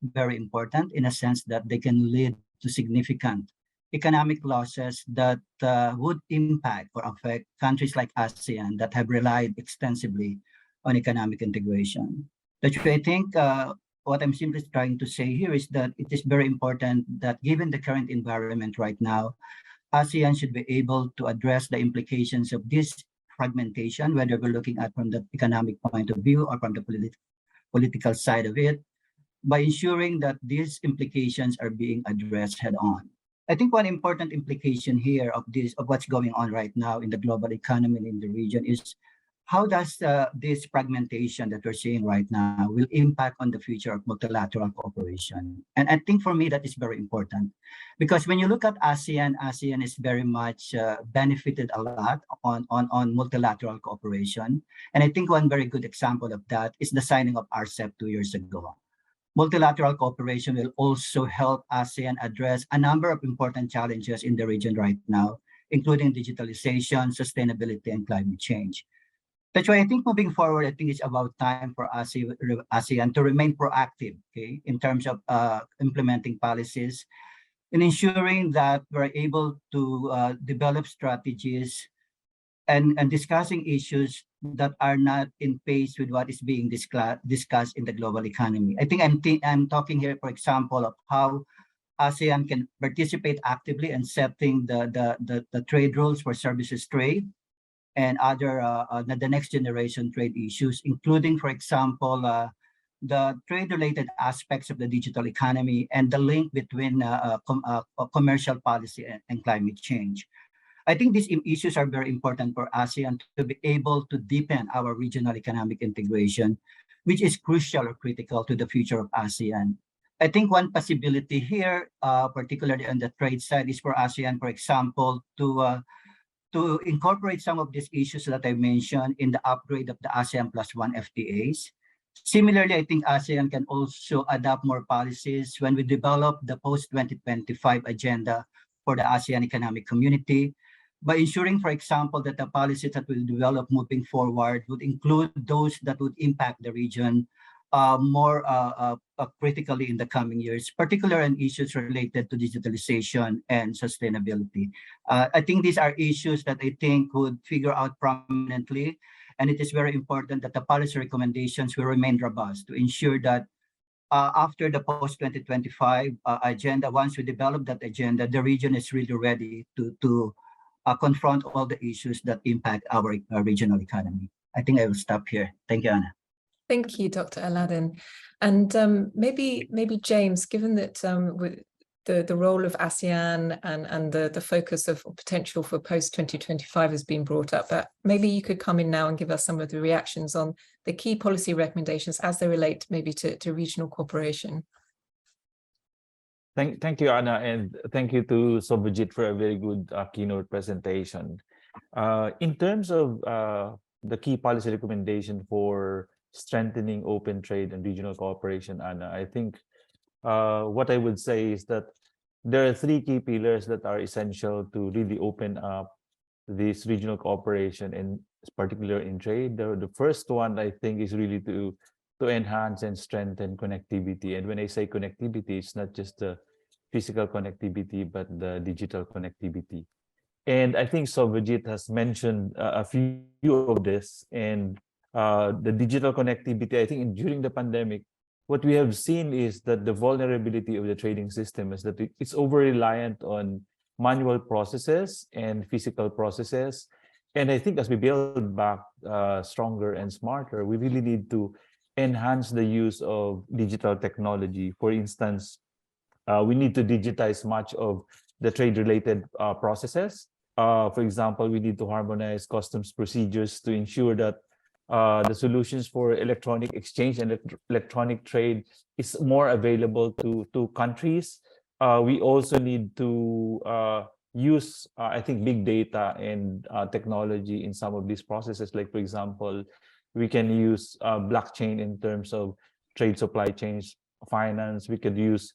very important in a sense that they can lead to significant economic losses that would impact or affect countries like ASEAN that have relied extensively on economic integration. That's why I think what I'm simply trying to say here is that it is very important that given the current environment right now, ASEAN should be able to address the implications of this fragmentation, whether we're looking at from the economic point of view or from the political side of it, by ensuring that these implications are being addressed head on. I think one important implication here of what's going on right now in the global economy and in the region is how does this fragmentation that we're seeing right now will impact on the future of multilateral cooperation? And I think for me that is very important because when you look at ASEAN, ASEAN is very much benefited a lot on multilateral cooperation. And I think one very good example of that is the signing of RCEP 2 years ago. Multilateral cooperation will also help ASEAN address a number of important challenges in the region right now, including digitalization, sustainability, and climate change. That's why I think moving forward, I think it's about time for ASEAN to remain proactive, okay, in terms of implementing policies and ensuring that we're able to develop strategies and discussing issues that are not in pace with what is being discussed in the global economy. I think I'm talking here, for example, of how ASEAN can participate actively in setting the trade rules for services trade and other the next generation trade issues, including, for example, the trade-related aspects of the digital economy and the link between commercial policy and climate change. I think these issues are very important for ASEAN to be able to deepen our regional economic integration, which is crucial or critical to the future of ASEAN. I think one possibility here, particularly on the trade side, is for ASEAN, for example, to incorporate some of these issues that I mentioned in the upgrade of the ASEAN +1 FTAs. Similarly, I think ASEAN can also adopt more policies when we develop the post-2025 agenda for the ASEAN Economic Community, by ensuring, for example, that the policies that will develop moving forward would include those that would impact the region more critically in the coming years, particularly on issues related to digitalization and sustainability. I think these are issues that I think would figure out prominently, and it is very important that the policy recommendations will remain robust to ensure that after the post-2025 agenda, once we develop that agenda, the region is really ready to confront all the issues that impact our regional economy. I think I will stop here. Thank you, Anna. Thank you, Dr. Aladdin. And maybe James, given that with the role of ASEAN and the focus of potential for post-2025 has been brought up, but maybe you could come in now and give us some of the reactions on the key policy recommendations as they relate maybe to regional cooperation. Thank you, Anna, and thank you to Subhajit for a very good keynote presentation. In terms of the key policy recommendation for strengthening open trade and regional cooperation, Anna, I think what I would say is that there are 3 key pillars that are essential to really open up this regional cooperation, and particularly in trade. The first one, I think, is really to enhance and strengthen connectivity. And when I say connectivity, it's not just the physical connectivity, but the digital connectivity. And I think Subramaniam has mentioned a few of this, and the digital connectivity, I think during the pandemic, what we have seen is that the vulnerability of the trading system is that it's over-reliant on manual processes and physical processes. And I think as we build back stronger and smarter, we really need to enhance the use of digital technology. For instance, we need to digitize much of the trade-related processes. For example, we need to harmonize customs procedures to ensure that the solutions for electronic exchange and electronic trade is more available to countries. We also need to use, I think, big data and technology in some of these processes. Like, for example, we can use blockchain in terms of trade supply chains, finance. We could use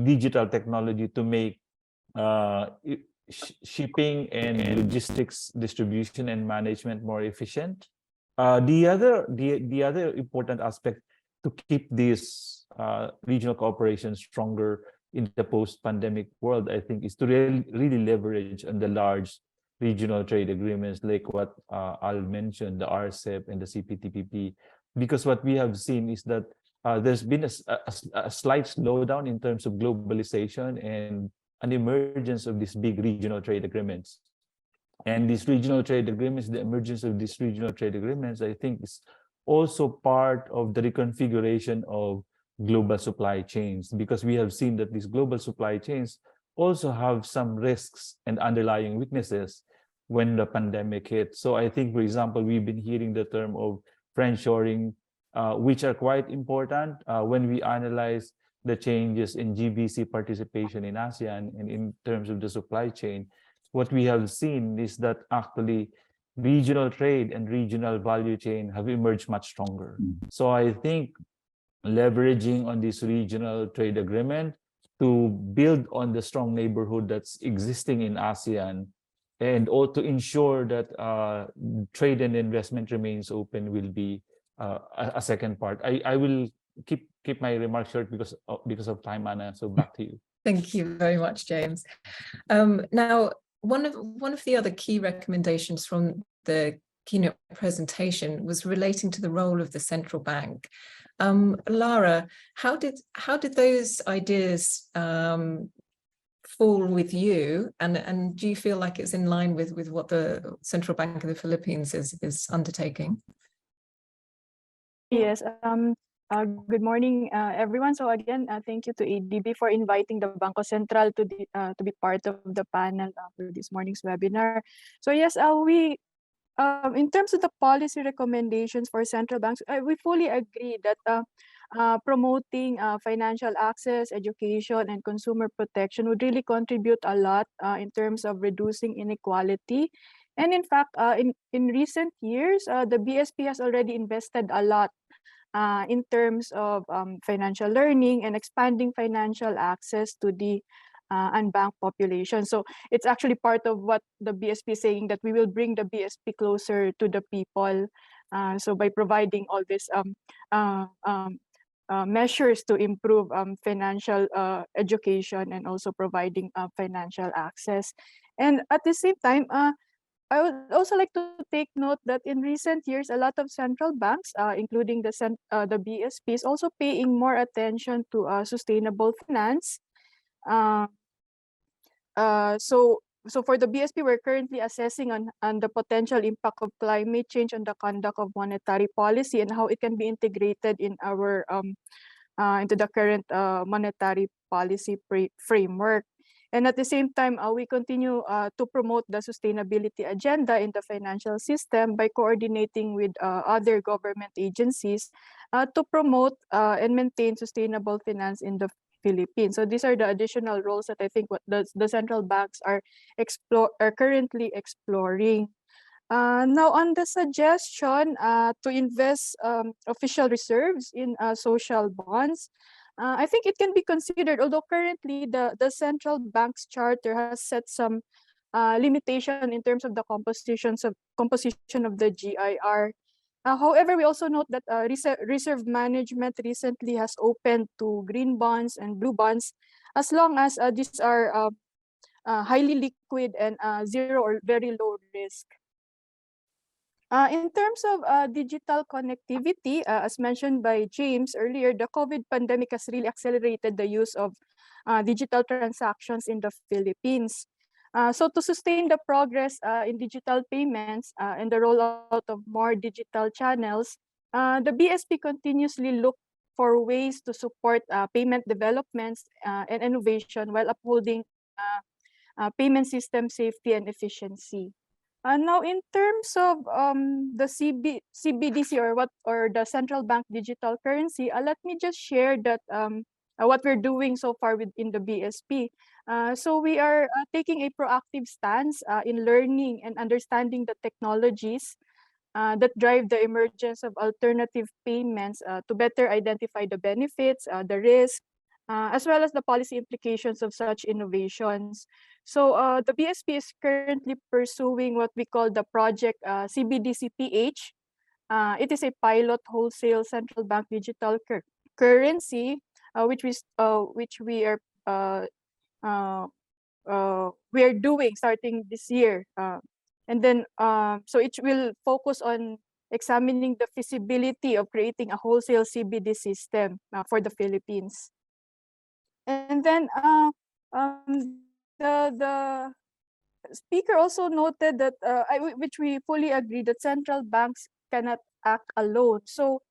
digital technology to make shipping and logistics distribution and management more efficient. The other important aspect to keep this regional cooperation stronger in the post-pandemic world, I think, is to really leverage on the large regional trade agreements like what Al mentioned, the RCEP and the CPTPP, because what we have seen is that there's been a slight slowdown in terms of globalization and an emergence of these big regional trade agreements. And these regional trade agreements, the emergence of these regional trade agreements, I think, is also part of the reconfiguration of global supply chains, because we have seen that these global supply chains also have some risks and underlying weaknesses when the pandemic hit. So I think, for example, we've been hearing the term of friendshoring, which are quite important when we analyze the changes in GBC participation in ASEAN and in terms of the supply chain. What we have seen is that actually regional trade and regional value chain have emerged much stronger. So I think leveraging on this regional trade agreement to build on the strong neighborhood that's existing in ASEAN, and also to ensure that trade and investment remains open will be a second part. I will keep my remarks short because of time, Anna. So back to you. Thank you very much, James. Now, one of the other key recommendations from the keynote presentation was relating to the role of the central bank. Lara, how did those ideas fall with you, and do you feel like it's in line with what the Central Bank of the Philippines is undertaking? Yes. Good morning, everyone. So again, thank you to ADB for inviting the Bangko Sentral to be part of the panel for this morning's webinar. So yes, we in terms of the policy recommendations for central banks, we fully agree that promoting financial access, education, and consumer protection would really contribute a lot in terms of reducing inequality. And in fact, in recent years, the BSP has already invested a lot in terms of financial learning and expanding financial access to the unbanked population. So it's actually part of what the BSP is saying, that we will bring the BSP closer to the people. So by providing all these measures to improve financial education and also providing financial access. And at the same time, I would also like to take note that in recent years, a lot of central banks, including the BSP, is also paying more attention to sustainable finance. So for the BSP, we're currently assessing on the potential impact of climate change on the conduct of monetary policy and how it can be integrated in our into the current monetary policy framework. And at the same time, we continue to promote the sustainability agenda in the financial system by coordinating with other government agencies to promote and maintain sustainable finance in the Philippines. So these are the additional roles that I think what the central banks are currently exploring. Now, on the suggestion to invest official reserves in social bonds, I think it can be considered, although currently the central bank's charter has set some limitation in terms of the composition of the GIR. However, we also note that reserve management recently has opened to green bonds and blue bonds, as long as these are highly liquid and zero or very low risk. In terms of digital connectivity, as mentioned by James earlier, the COVID pandemic has really accelerated the use of digital transactions in the Philippines. So to sustain the progress in digital payments and the rollout of more digital channels, the BSP continuously look for ways to support payment developments and innovation while upholding payment system safety and efficiency. Now, in terms of the CBDC or the central bank digital currency, let me just share that what we're doing so far within the BSP. So we are taking a proactive stance in learning and understanding the technologies that drive the emergence of alternative payments to better identify the benefits, the risk, as well as the policy implications of such innovations. So the BSP is currently pursuing what we call the project CBDCPH. It is a pilot wholesale central bank digital currency, which we are doing starting this year. And then, so it will focus on examining the feasibility of creating a wholesale CBD system for the Philippines. And then the speaker also noted that, which we fully agree, that central banks cannot act alone. So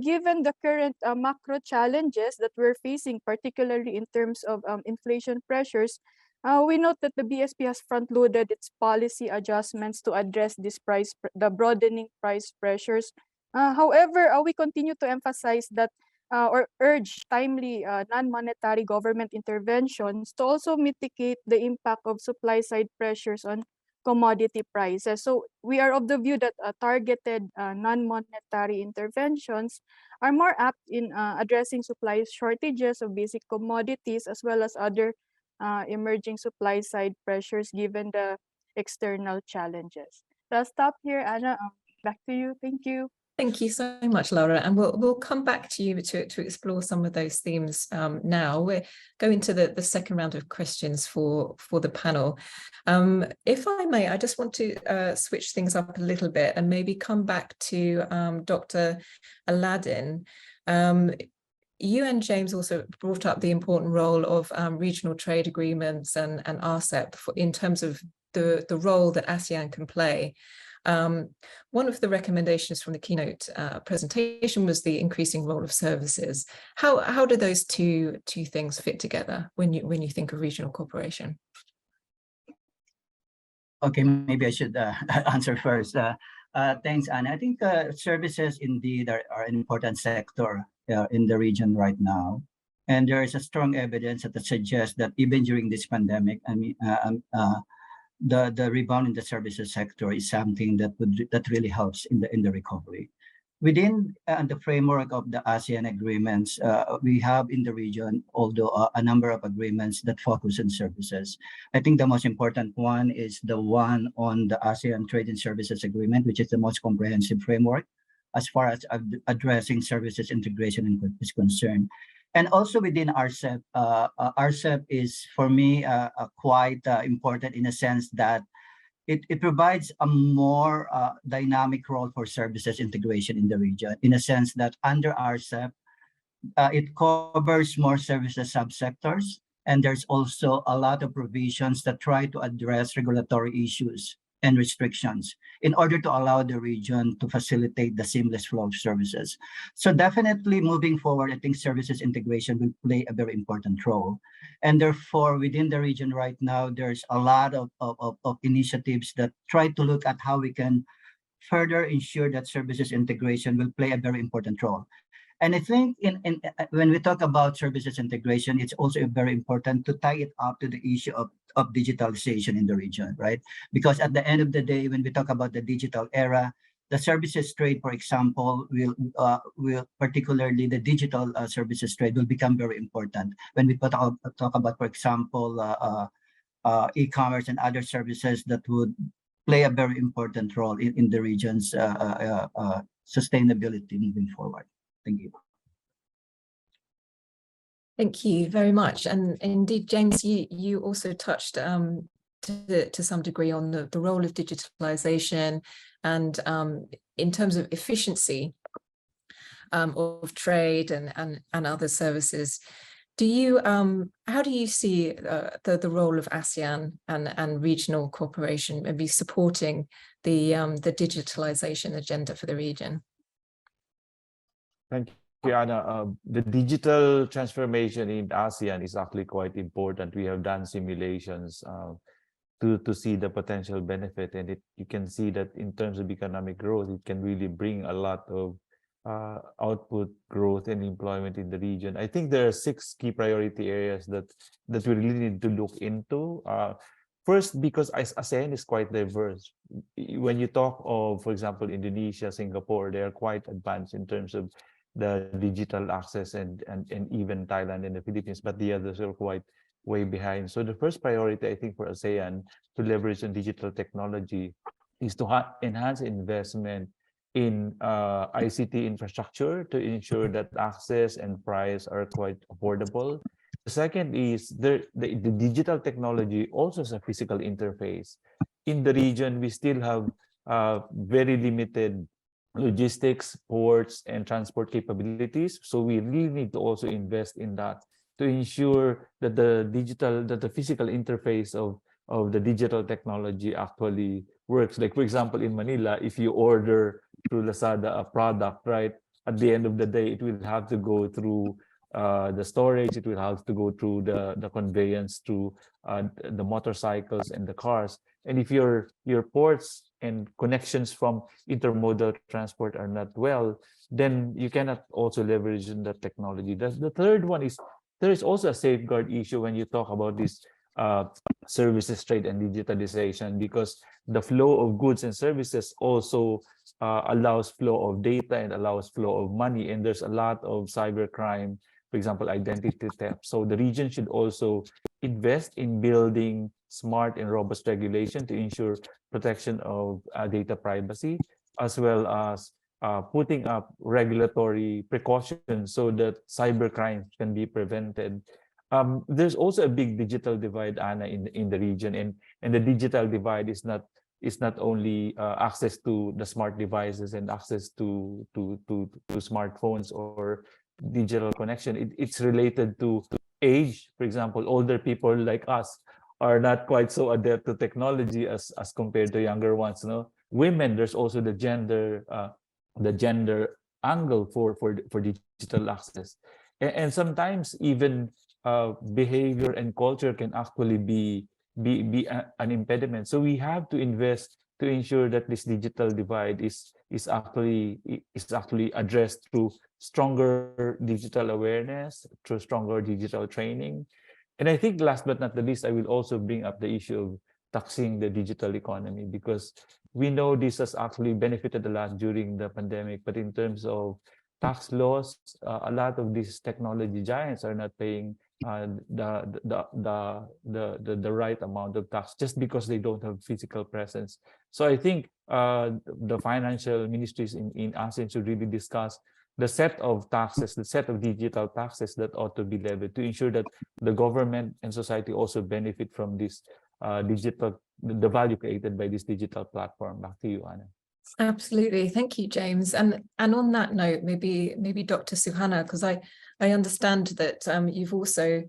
given the current macro challenges that we're facing, particularly in terms of inflation pressures, we note that the BSP has front-loaded its policy adjustments to address the broadening price pressures. However, we continue to emphasize that or urge timely non-monetary government interventions to also mitigate the impact of supply-side pressures on commodity prices. So we are of the view that targeted non-monetary interventions are more apt in addressing supply shortages of basic commodities as well as other emerging supply-side pressures given the external challenges. So I'll stop here, Anna. Back to you. Thank you. Thank you so much, Laura, and we'll come back to you to explore some of those themes now. We're going to the second round of questions for the panel. If I may, I just want to switch things up a little bit and maybe come back to Dr. Aladdin. You and James also brought up the important role of regional trade agreements and RCEP in terms of the role that ASEAN can play. One of the recommendations from the keynote presentation was the increasing role of services. How do those two things fit together when you think of regional cooperation? Okay, maybe I should answer first. Thanks, Anna. I think services indeed are an important sector in the region right now. And there is a strong evidence that suggests that even during this pandemic, the rebound in the services sector is something that really helps in the recovery. Within the framework of the ASEAN agreements, we have in the region, although a number of agreements that focus on services. I think the most important one is the one on the ASEAN Trade and Services Agreement, which is the most comprehensive framework as far as addressing services integration is concerned. And also within RCEP, RCEP is for me quite important in a sense that it provides a more dynamic role for services integration in the region, in a sense that under RCEP, it covers more services subsectors, and there's also a lot of provisions that try to address regulatory issues and restrictions in order to allow the region to facilitate the seamless flow of services. So definitely moving forward, I think services integration will play a very important role. And therefore, within the region right now, there's a lot of initiatives that try to look at how we can further ensure that services integration will play a very important role. And I think when we talk about services integration, it's also very important to tie it up to the issue of digitalization in the region, right? Because at the end of the day, when we talk about the digital era, the services trade, for example, will particularly the digital services trade will become very important. When we talk about, for example, e-commerce and other services that would play a very important role in the region's sustainability moving forward. Thank you. Thank you very much. And indeed, James, you also touched to some degree on the role of digitalization and in terms of efficiency of trade and other services. Do you how do you see the role of ASEAN and regional cooperation maybe supporting the digitalization agenda for the region? Thank you, Anna. The digital transformation in ASEAN is actually quite important. We have done simulations to see the potential benefit, and you can see that in terms of economic growth, it can really bring a lot of output growth and employment in the region. I think there are 6 key priority areas that we really need to look into. First, because ASEAN is quite diverse. When you talk of, for example, Indonesia, Singapore, they are quite advanced in terms of the digital access and even Thailand and the Philippines, but the others are quite way behind. So the first priority, I think, for ASEAN to leverage on digital technology is to enhance investment in ICT infrastructure to ensure that access and price are quite affordable. The second is the digital technology also has a physical interface. In the region, we still have very limited logistics, ports, and transport capabilities. So we really need to also invest in that to ensure that the physical interface of the digital technology actually works. Like, for example, in Manila, if you order through Lazada a product, right, at the end of the day, it will have to go through the storage, it will have to go through the conveyance to the motorcycles and the cars. And if your ports and connections from intermodal transport are not well, then you cannot also leverage the technology. The third one is there is also a safeguard issue when you talk about this services trade and digitalization, because the flow of goods and services also allows flow of data and allows flow of money, and there's a lot of cybercrime, for example, identity theft. So the region should also invest in building smart and robust regulation to ensure protection of data privacy, as well as putting up regulatory precautions so that cybercrime can be prevented. There's also a big digital divide, Anna, in the region, and the digital divide is not only access to the smart devices and access to smartphones or digital connection. It's related to age. For example, older people like us are not quite so adept to technology as compared to younger ones. No, women. There's also the gender angle for digital access, and sometimes even behavior and culture can actually be an impediment. So we have to invest to ensure that this digital divide is actually addressed through stronger digital awareness, through stronger digital training. And I think last but not the least, I will also bring up the issue of taxing the digital economy, because we know this has actually benefited a lot during the pandemic, but in terms of tax laws, a lot of these technology giants are not paying the right amount of tax just because they don't have physical presence. So I think the financial ministries in ASEAN should really discuss the set of taxes, the set of digital taxes that ought to be levied to ensure that the government and society also benefit from this the value created by this digital platform. Back to you, Anna. Absolutely, thank you, James. And on that note, maybe Dr. Suhana, because I understand that you've also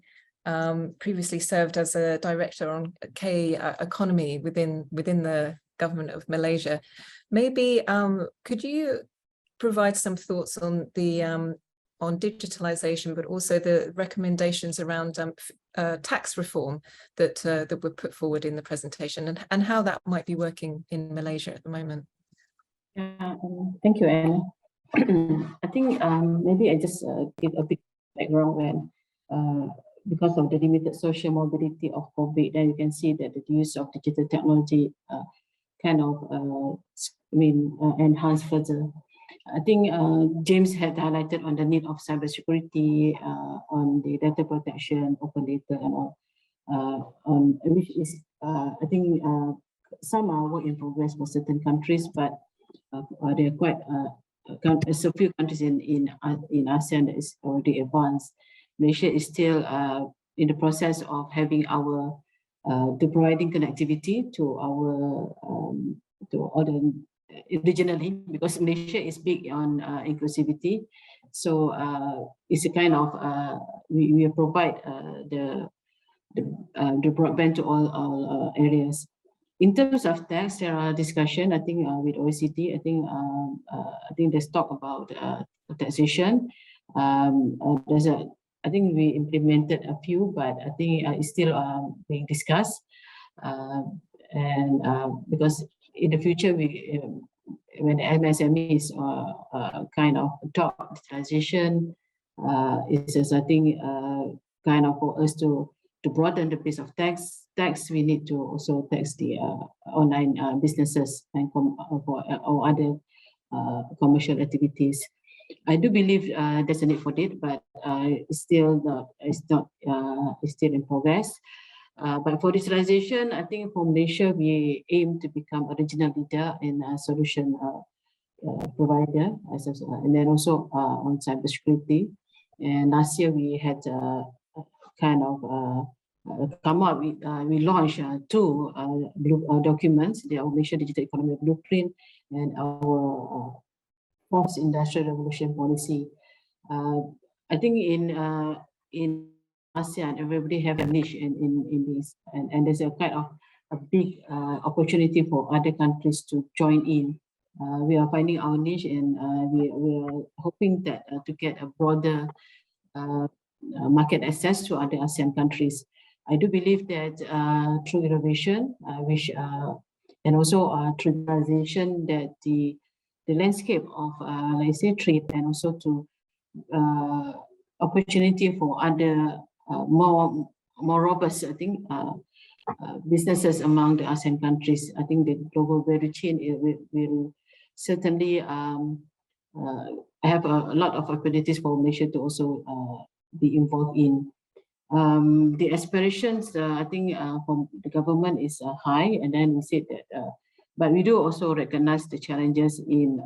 previously served as a director on K economy within the government of Malaysia. Maybe could you provide some thoughts on the on digitalization, but also the recommendations around tax reform that were put forward in the presentation, and how that might be working in Malaysia at the moment? Yeah, thank you, Anna. I think maybe I just give a bit background when because of the limited social mobility of COVID, then you can see that the use of digital technology kind of enhanced further. I think James had highlighted on the need of cybersecurity, on the data protection, open data, and all, on which is I think some are work in progress for certain countries, but they are quite so few countries in ASEAN that is already advanced. Malaysia is still in the process of having our to providing connectivity to our to all the regionally, because Malaysia is big on inclusivity. So it's a kind of we provide the broadband to all areas. In terms of tax, there are discussion. I think with OECD, I think there's talk about taxation. I think we implemented a few, but I think it's still being discussed. Because in the future, when the MSMEs kind of adopt digitalization, it's just, I think, kind of for us to broaden the base of tax, we need to also tax the online businesses and or other commercial activities. I do believe there's a need for it, but it's still in progress. But for digitalization, I think for Malaysia, we aim to become a regional leader in a solution provider, and then also on cybersecurity. And last year we had kind of come up. We launched two documents: the Malaysia Digital Economy Blueprint and our Fourth Industrial Revolution Policy. I think in ASEAN, everybody have a niche in this, and there's a kind of a big opportunity for other countries to join in. We are finding our niche, and we are hoping that to get a broader market access to other ASEAN countries. I do believe that through innovation, and also digitalization, that the landscape of let's say trade, and also to opportunity for other more robust, I think, businesses among the ASEAN countries. I think the global value chain will certainly have a lot of opportunities for Malaysia to also be involved in. The aspirations, I think, from the government is high, and then we said that, but we do also recognize the challenges in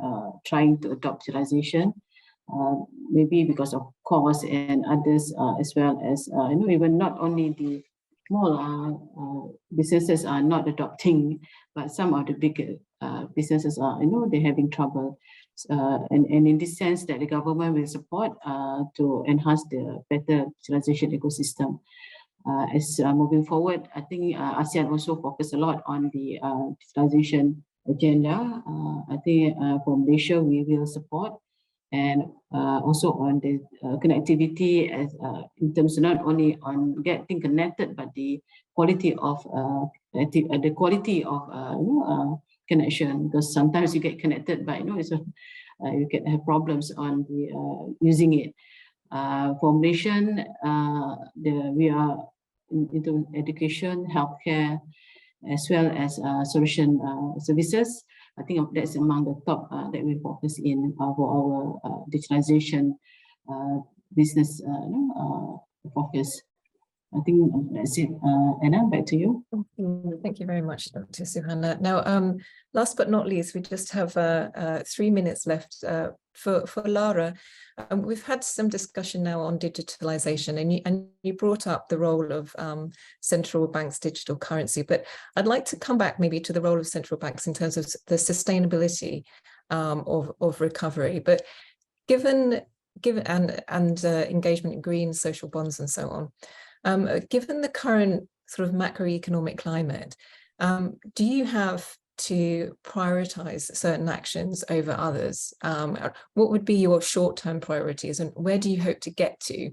trying to adopt digitalization, maybe because of cost and others, as well as even not only the small businesses are not adopting, but some of the big businesses are, they're having trouble. And in this sense, that the government will support to enhance the better digitalization ecosystem. As moving forward, I think ASEAN also focus a lot on the digitalization agenda. I think for Malaysia, we will support, and also on the connectivity, as in terms of not only on getting connected, but the quality of connection, because sometimes you get connected, but you can have problems on the using it. For Malaysian, we are into education, healthcare, as well as solution services. I think that's among the top that we focus in for our digitalization business focus. I think that's it. Anna, back to you. Thank you very much, Dr. Suhana. Now, last but not least, we just have 3 minutes left for Lara. We've had some discussion now on digitalization, and you brought up the role of central banks' digital currency, but I'd like to come back maybe to the role of central banks in terms of the sustainability of recovery. But given engagement in green social bonds and so on, given the current sort of macroeconomic climate, do you have to prioritize certain actions over others? What would be your short-term priorities, and where do you hope to get to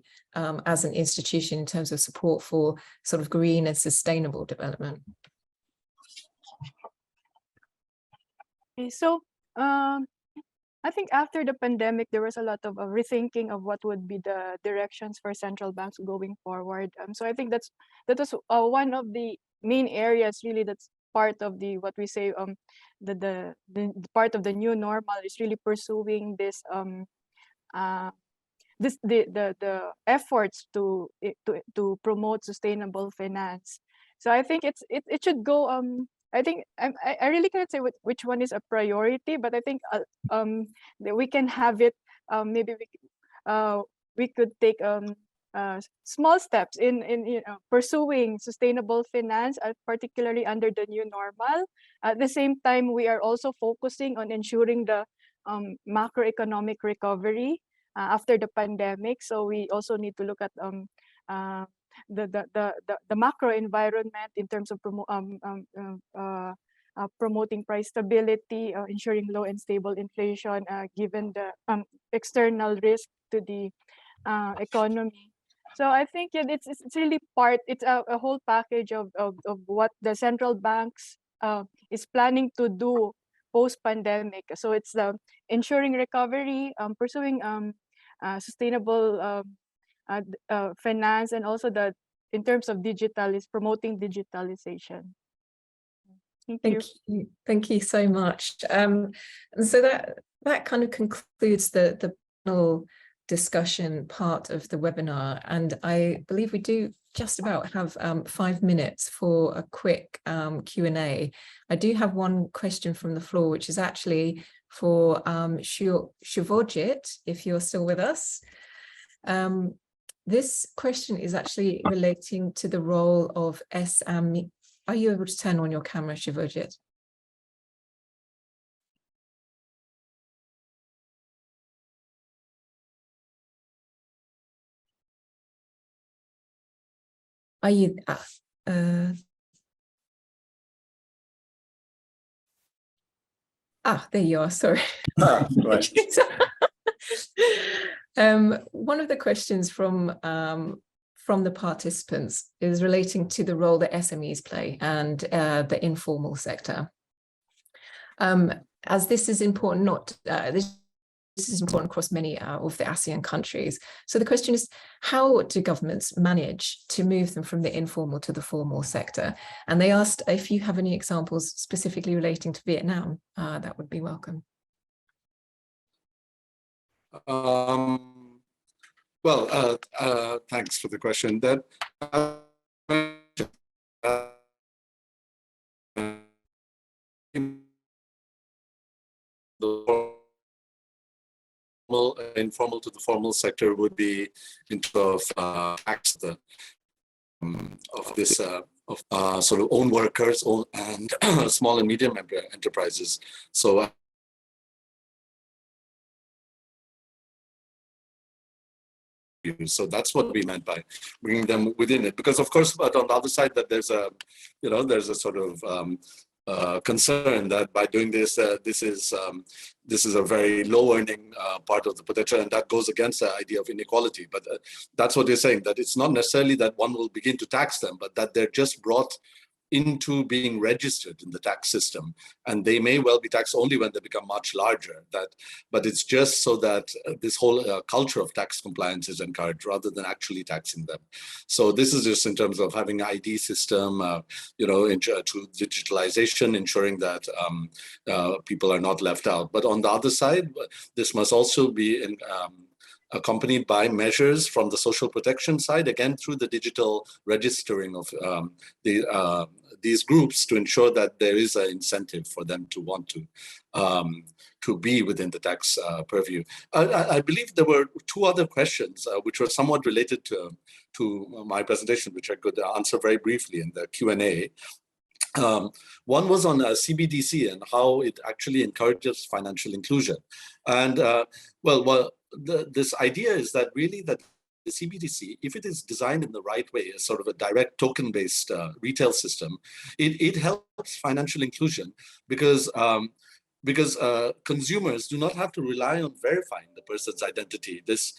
as an institution in terms of support for sort of green and sustainable development? Okay, so I think after the pandemic, there was a lot of rethinking of what would be the directions for central banks going forward. So I think that was one of the main areas, really, that's part of the what we say the part of the new normal is really pursuing this the efforts to promote sustainable finance. So I think it should go I think I really cannot say which one is a priority, but I think that we can have it. Maybe we could take small steps in pursuing sustainable finance, particularly under the new normal. At the same time, we are also focusing on ensuring the macroeconomic recovery after the pandemic. So we also need to look at the macro environment in terms of promoting price stability, ensuring low and stable inflation, given the external risk to the economy. So I think it's really it's a whole package of what the central banks is planning to do post-pandemic. So it's the ensuring recovery, pursuing sustainable finance, and also in terms of promoting digitalization. Thank you so much. And so that kind of concludes the panel discussion part of the webinar, and I believe we do just about have 5 minutes for a quick Q&A. I do have one question from the floor, which is actually for Shivojit, if you're still with us. This question is actually relating to the role of SME. Are you able to turn on your camera, Shivojit? Are you? There you are. Sorry. Right. One of the questions from the participants is relating to the role that SMEs play and the informal sector. As this is important, this is important across many of the ASEAN countries. So the question is, how do governments manage to move them from the informal to the formal sector? And they asked if you have any examples specifically relating to Vietnam, that would be welcome. Well, thanks for the question. That the informal to the formal sector would be in terms of tax of this sort of own workers and small and medium enterprises. So that's what we meant by bringing them within it, because of course, but on the other side, that there's a sort of concern that by doing this, this is a very low earning part of the potential, and that goes against the idea of inequality. But that's what they're saying, that it's not necessarily that one will begin to tax them, but that they're just brought into being registered in the tax system, and they may well be taxed only when they become much larger. But it's just so that this whole culture of tax compliance is encouraged rather than actually taxing them. So this is just in terms of having an ID system, through digitalization, ensuring that people are not left out. But on the other side, this must also be accompanied by measures from the social protection side, again through the digital registering of these groups, to ensure that there is an incentive for them to want to be within the tax purview. I believe there were two other questions which were somewhat related to my presentation, which I could answer very briefly in the Q&A. One was on CBDC and how it actually encourages financial inclusion. And this idea is that really that the CBDC, if it is designed in the right way, as sort of a direct token-based retail system, it helps financial inclusion because consumers do not have to rely on verifying the person's identity. This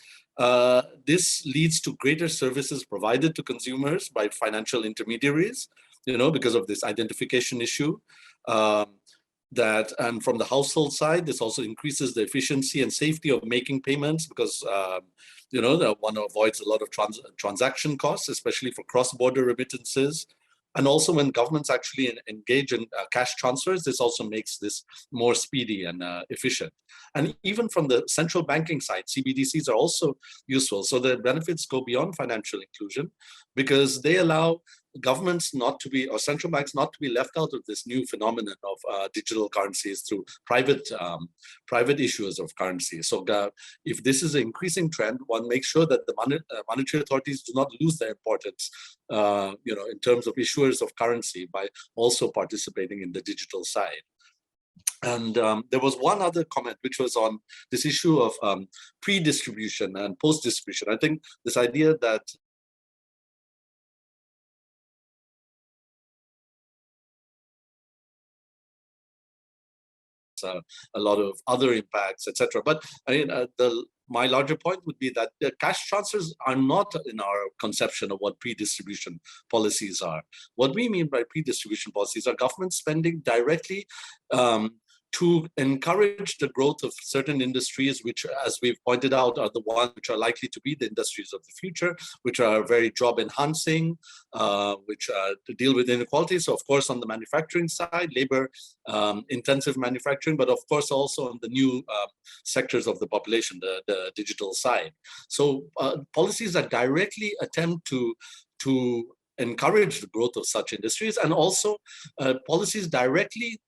leads to greater services provided to consumers by financial intermediaries, because of this identification issue. And from the household side, this also increases the efficiency and safety of making payments, because one avoids a lot of transaction costs, especially for cross-border remittances. And also when governments actually engage in cash transfers, this also makes this more speedy and efficient. And even from the central banking side, CBDCs are also useful. So the benefits go beyond financial inclusion, because they allow governments not to be, or central banks not to be left out of this new phenomenon of digital currencies through private issuers of currency. So if this is an increasing trend, one makes sure that the monetary authorities do not lose their importance, in terms of issuers of currency by also participating in the digital side. And there was one other comment, which was on this issue of pre-distribution and post-distribution. I think this idea that a lot of other impacts, etc. But I mean, my larger point would be that the cash transfers are not in our conception of what pre-distribution policies are. What we mean by pre-distribution policies are government spending directly to encourage the growth of certain industries, which, as we've pointed out, are the ones which are likely to be the industries of the future, which are very job enhancing, which to deal with inequality. So of course, on the manufacturing side, labor intensive manufacturing, but of course also on the new sectors of the population, the digital side. So policies that directly attempt to encourage the growth of such industries, and also policies directly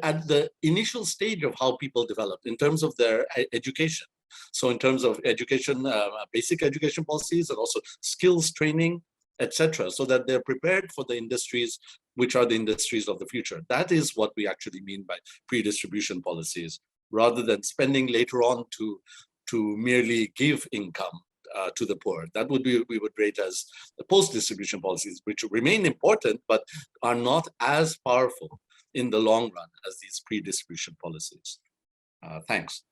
at the initial stage of how people develop in terms of their education. So in terms of education, basic education policies, and also skills training, etc., so that they're prepared for the industries which are the industries of the future. That is what we actually mean by pre-distribution policies, rather than spending later on to merely give income to the poor. That would be, we would rate as the post-distribution policies, which remain important, but are not as powerful in the long run as these pre-distribution policies. Thanks.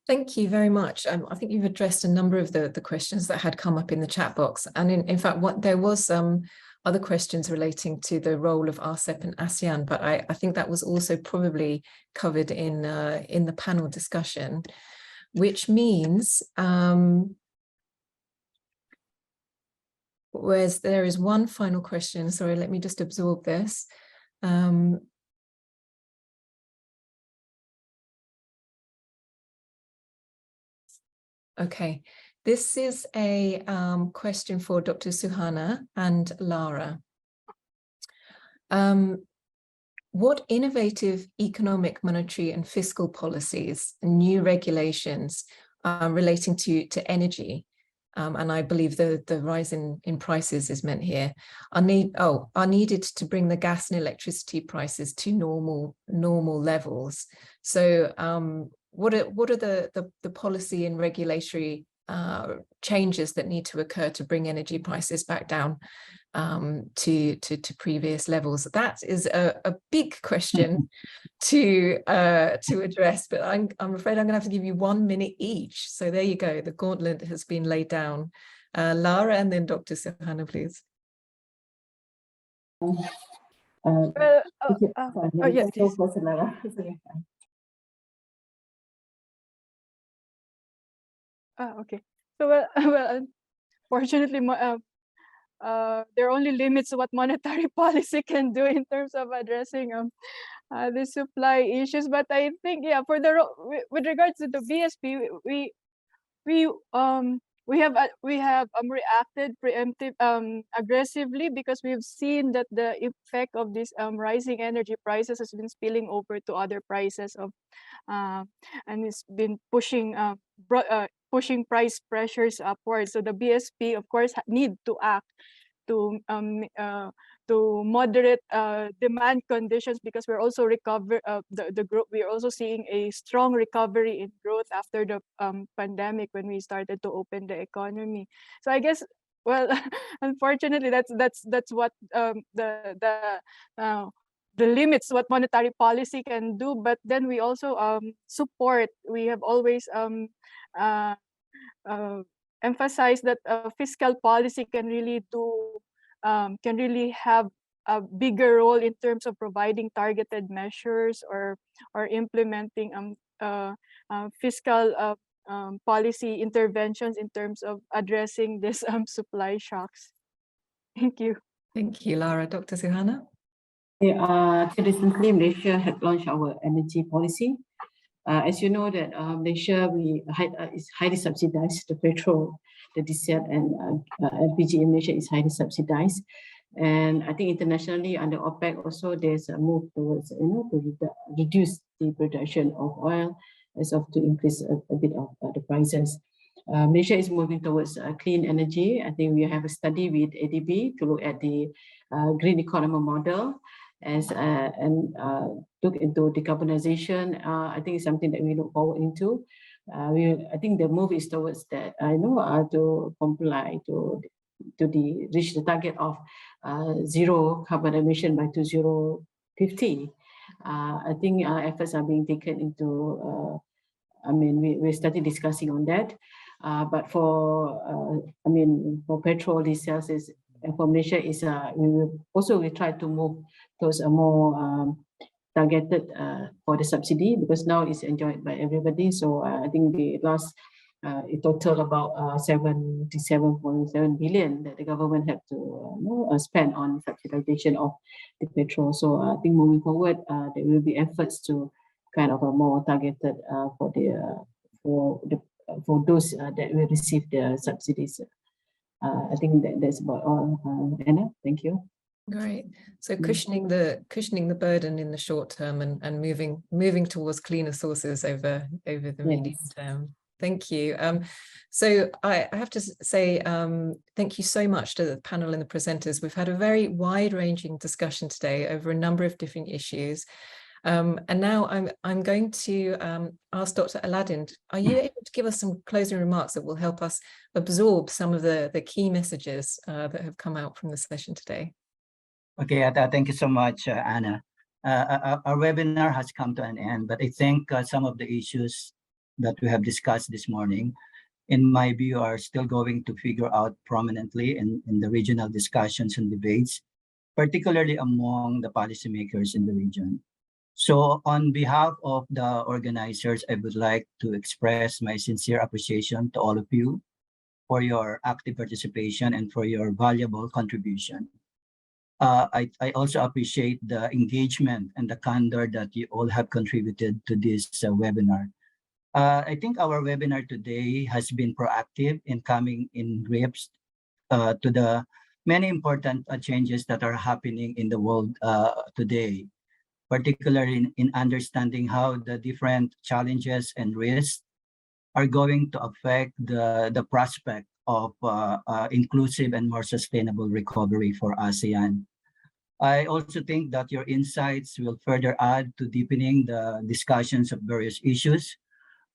Thank you very much. I think you've addressed a number of the questions that had come up in the chat box. And in fact, there was other questions relating to the role of RCEP and ASEAN, but I think that was also probably covered in the panel discussion, which means whereas there is one final question. Sorry, let me just absorb this. Okay, this is a question for Dr. Suhana and Lara. What innovative economic, monetary and fiscal policies and new regulations relating to energy, and I believe the rise in prices is meant here, are needed to bring the gas and electricity prices to normal levels? So what are the policy and regulatory changes that need to occur to bring energy prices back down to previous levels? That is a big question to address, but I'm afraid I'm gonna have to give you 1 minute each. So there you go, the gauntlet has been laid down. Lara and then Dr. Suhana, please. Yes, okay. So well, unfortunately, there are only limits to what monetary policy can do in terms of addressing the supply issues. But I think, yeah, for with regards to the BSP, we have reacted aggressively, because we've seen that the effect of this rising energy prices has been spilling over to other prices of and it's been pushing price pressures upwards. So the BSP, of course, need to act to moderate demand conditions, because we're also the growth. We are also seeing a strong recovery in growth after the pandemic, when we started to open the economy. So I guess, well, unfortunately, that's what the limits what monetary policy can do. But then we also support. We have always emphasized that fiscal policy can really have a bigger role in terms of providing targeted measures or implementing fiscal policy interventions in terms of addressing this supply shocks. Thank you. Thank you, Lara. Dr. Suhana? Recently, Malaysia had launched our energy policy. As you know that Malaysia is highly subsidized. The petrol, the diesel, and LPG in Malaysia is highly subsidized. And I think internationally under OPEC also there's a move towards to reduce the production of oil as of to increase a bit of the prices. Malaysia is moving towards clean energy. I think we have a study with ADB to look at the green economy model and look into decarbonization. I think it's something that we look forward into. I think the move is towards that. To comply to reach the target of zero carbon emission by 2050. I think efforts are being taken into. We started discussing on that. But for for petrol, diesel for Malaysia is we try to move towards a more targeted for the subsidy, because now it's enjoyed by everybody. So I think the last it total about 77.7 billion that the government had to spend on subsidization of the petrol. So I think moving forward, there will be efforts to kind of a more targeted for those that will receive the subsidies. I think that's about all. Anna, thank you. Great. So cushioning the burden in the short term and moving towards cleaner sources over the medium term. Thank you. So I have to say thank you so much to the panel and the presenters. We've had a very wide-ranging discussion today over a number of different issues. And now I'm going to ask Dr. Aladdin, are you able to give us some closing remarks that will help us absorb some of the key messages that have come out from the session today? Okay, thank you so much, Anna. Our webinar has come to an end, but I think some of the issues that we have discussed this morning, in my view, are still going to figure out prominently in the regional discussions and debates, particularly among the policymakers in the region. So on behalf of the organizers, I would like to express my sincere appreciation to all of you for your active participation and for your valuable contribution. I also appreciate the engagement and the candor that you all have contributed to this webinar. I think our webinar today has been proactive in coming in grips to the many important changes that are happening in the world today, particularly in understanding how the different challenges and risks are going to affect the prospect of inclusive and more sustainable recovery for ASEAN. I also think that your insights will further add to deepening the discussions of various issues,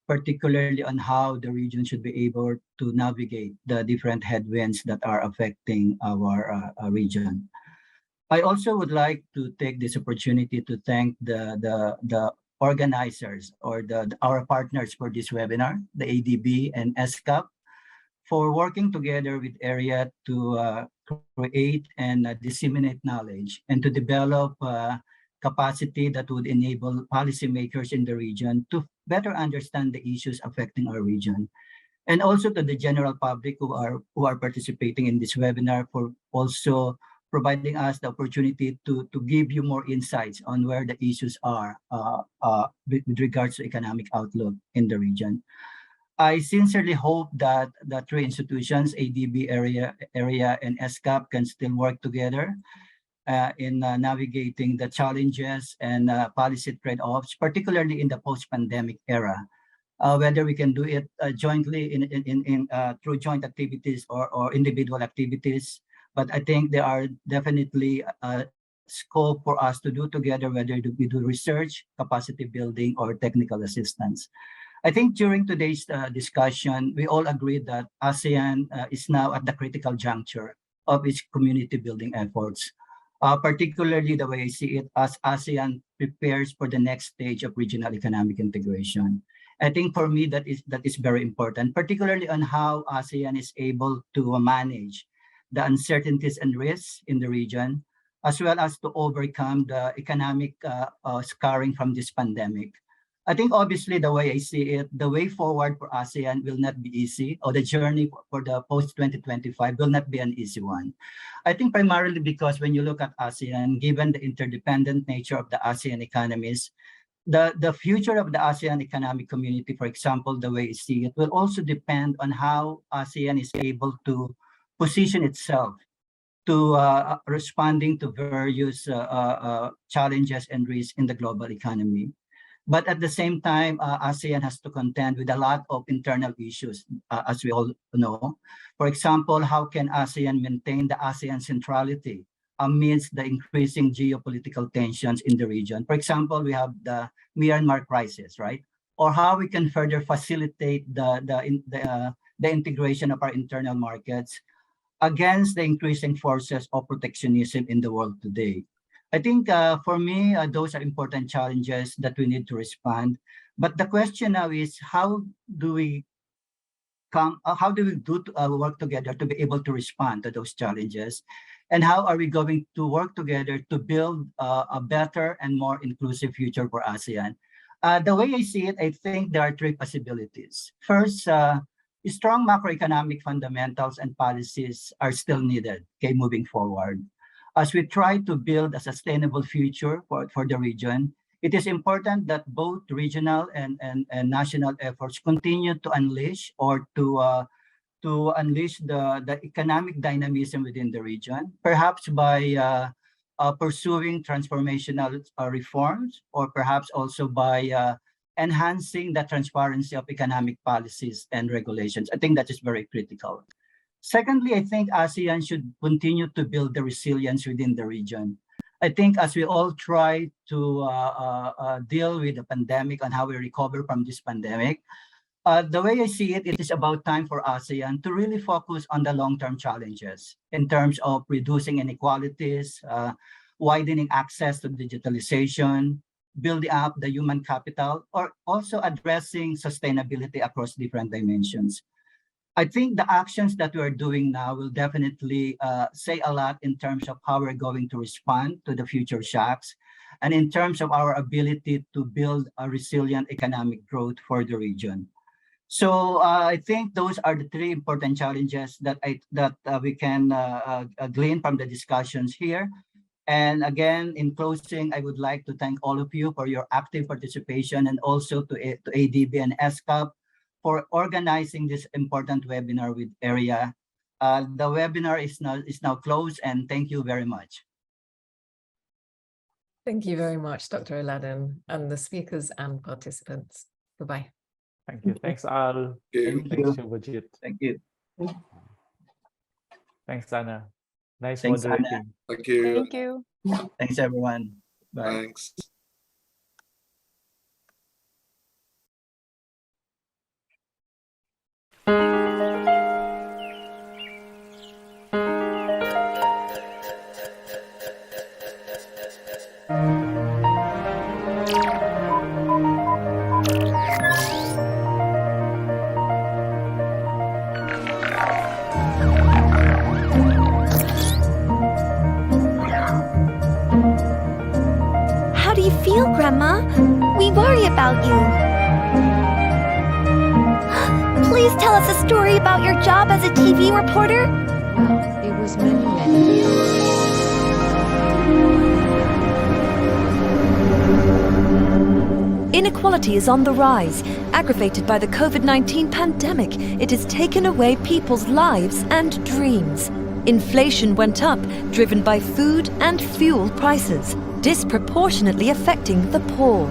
particularly on how the region should be able to navigate the different headwinds that are affecting our region. I also would like to take this opportunity to thank the organizers or our partners for this webinar, the ADB and ESCAP, for working together with ERIA to create and disseminate knowledge and to develop capacity that would enable policymakers in the region to better understand the issues affecting our region. And also to the general public who are participating in this webinar for also providing us the opportunity to give you more insights on where the issues are with regards to economic outlook in the region. I sincerely hope that the three institutions, ADB, ERIA, and ESCAP, can still work together in navigating the challenges and policy trade-offs, particularly in the post-pandemic era. Whether we can do it jointly through joint activities or individual activities, but I think there are definitely scope for us to do together, whether we do research, capacity building, or technical assistance. I think during today's discussion, we all agreed that ASEAN is now at the critical juncture of its community building efforts, particularly the way I see it as ASEAN prepares for the next stage of regional economic integration. I think for me that is very important, particularly on how ASEAN is able to manage the uncertainties and risks in the region, as well as to overcome the economic scarring from this pandemic. I think obviously the way I see it, the way forward for ASEAN will not be easy, or the journey for the post-2025 will not be an easy one. I think primarily because when you look at ASEAN, given the interdependent nature of the ASEAN economies, the future of the ASEAN economic community, for example, the way I see it, will also depend on how ASEAN is able to position itself to responding to various challenges and risks in the global economy. But at the same time, ASEAN has to contend with a lot of internal issues, as we all know. For example, how can ASEAN maintain the ASEAN centrality amidst the increasing geopolitical tensions in the region? For example, we have the Myanmar crisis, right? Or how we can further facilitate the integration of our internal markets against the increasing forces of protectionism in the world today. I think for me, those are important challenges that we need to respond. But the question now is, how do we work together to be able to respond to those challenges? And how are we going to work together to build a better and more inclusive future for ASEAN? The way I see it, I think there are three possibilities. First, strong macroeconomic fundamentals and policies are still needed, okay, moving forward. As we try to build a sustainable future for the region, it is important that both regional and national efforts continue to unleash or to unleash the economic dynamism within the region, perhaps by pursuing transformational reforms, or perhaps also by enhancing the transparency of economic policies and regulations. I think that is very critical. Secondly, I think ASEAN should continue to build the resilience within the region. I think as we all try to deal with the pandemic and how we recover from this pandemic, the way I see it, it is about time for ASEAN to really focus on the long-term challenges in terms of reducing inequalities, widening access to digitalization, building up the human capital, or also addressing sustainability across different dimensions. I think the actions that we're doing now will definitely say a lot in terms of how we're going to respond to the future shocks and in terms of our ability to build a resilient economic growth for the region. So I think those are the three important challenges that we can glean from the discussions here. And again, in closing, I would like to thank all of you for your active participation, and also to ADB and ESCAP for organizing this important webinar with ERIA. The webinar is now closed, and thank you very much. Thank you very much, Dr. Aladdin, and the speakers and participants. Goodbye. Thank you. Thanks, Al. Thank Thanks, Subhajit. Thank you. Thanks, Anna. Nice Thanks, Anna. moderating. Thank you. Thank you. Thanks, everyone. Bye. Thanks. How do you feel, Grandma? We worry about you. Please tell us a story about your job as a TV reporter. Well, it was many years. Inequality is on the rise. Aggravated by the COVID-19 pandemic, it has taken away people's lives and dreams. Inflation went up, driven by food and fuel prices, disproportionately affecting the poor.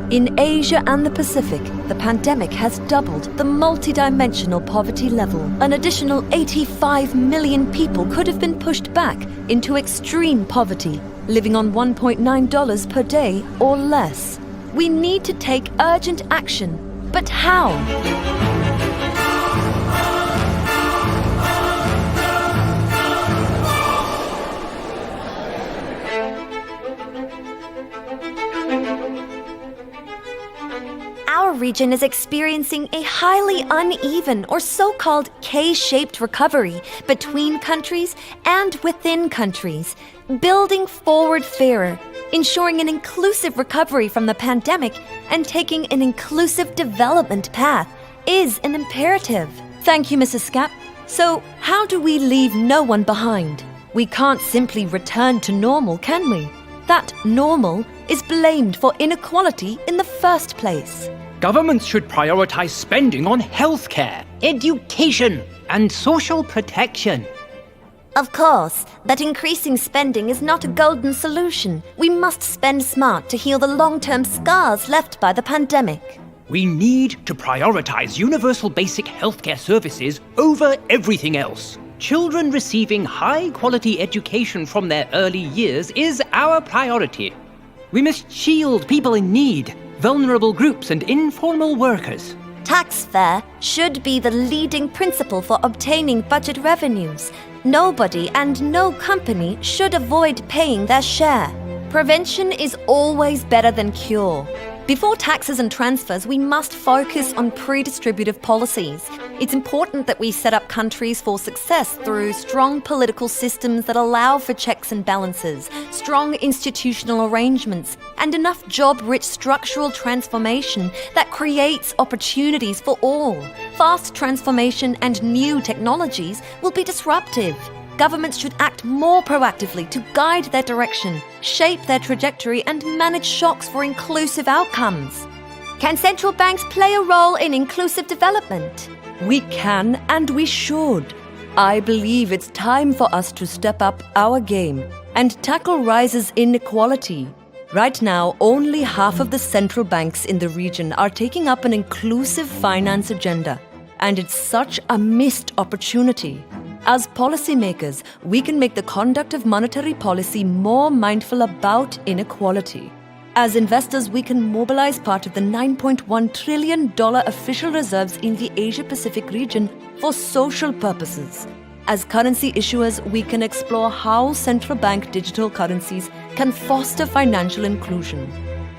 In Asia and the Pacific, the pandemic has doubled the multidimensional poverty level. An additional 85 million people could have been pushed back into extreme poverty, living on $1.9 per day or less. We need to take urgent action, but how? Our region is experiencing a highly uneven or so-called K-shaped recovery between countries and within countries. Building forward fairer, ensuring an inclusive recovery from the pandemic, and taking an inclusive development path is an imperative. Thank you, Mrs. Scap. So, how do we leave no one behind? We can't simply return to normal, can we? That normal is blamed for inequality in the first place. Governments should prioritize spending on healthcare, education, and social protection. Of course, but increasing spending is not a golden solution. We must spend smart to heal the long-term scars left by the pandemic. We need to prioritize universal basic healthcare services over everything else. Children receiving high-quality education from their early years is our priority. We must shield people in need, vulnerable groups, and informal workers. Tax fare should be the leading principle for obtaining budget revenues. Nobody and no company should avoid paying their share. Prevention is always better than cure. Before taxes and transfers, we must focus on pre-distributive policies. It's important that we set up countries for success through strong political systems that allow for checks and balances, strong institutional arrangements, and enough job-rich structural transformation that creates opportunities for all. Fast transformation and new technologies will be disruptive. Governments should act more proactively to guide their direction, shape their trajectory, and manage shocks for inclusive outcomes. Can central banks play a role in inclusive development? We can and we should. I believe it's time for us to step up our game and tackle rises in inequality. Right now, only half of the central banks in the region are taking up an inclusive finance agenda, and it's such a missed opportunity. As policymakers, we can make the conduct of monetary policy more mindful about inequality. As investors, we can mobilize part of the $9.1 trillion official reserves in the Asia-Pacific region for social purposes. As currency issuers, we can explore how central bank digital currencies can foster financial inclusion.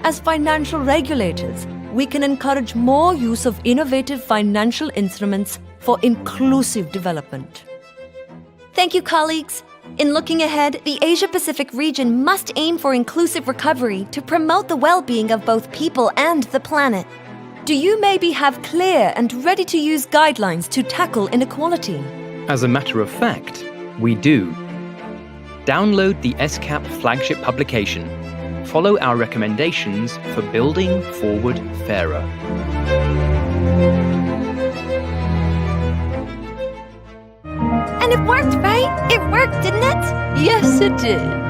As financial regulators, we can encourage more use of innovative financial instruments for inclusive development. Thank you, colleagues. In looking ahead, the Asia-Pacific region must aim for inclusive recovery to promote the well-being of both people and the planet. Do you maybe have clear and ready-to-use guidelines to tackle inequality? As a matter of fact, we do. Download the ESCAP flagship publication. Follow our recommendations for building forward fairer. And it worked, right? It worked, didn't it? Yes, it did.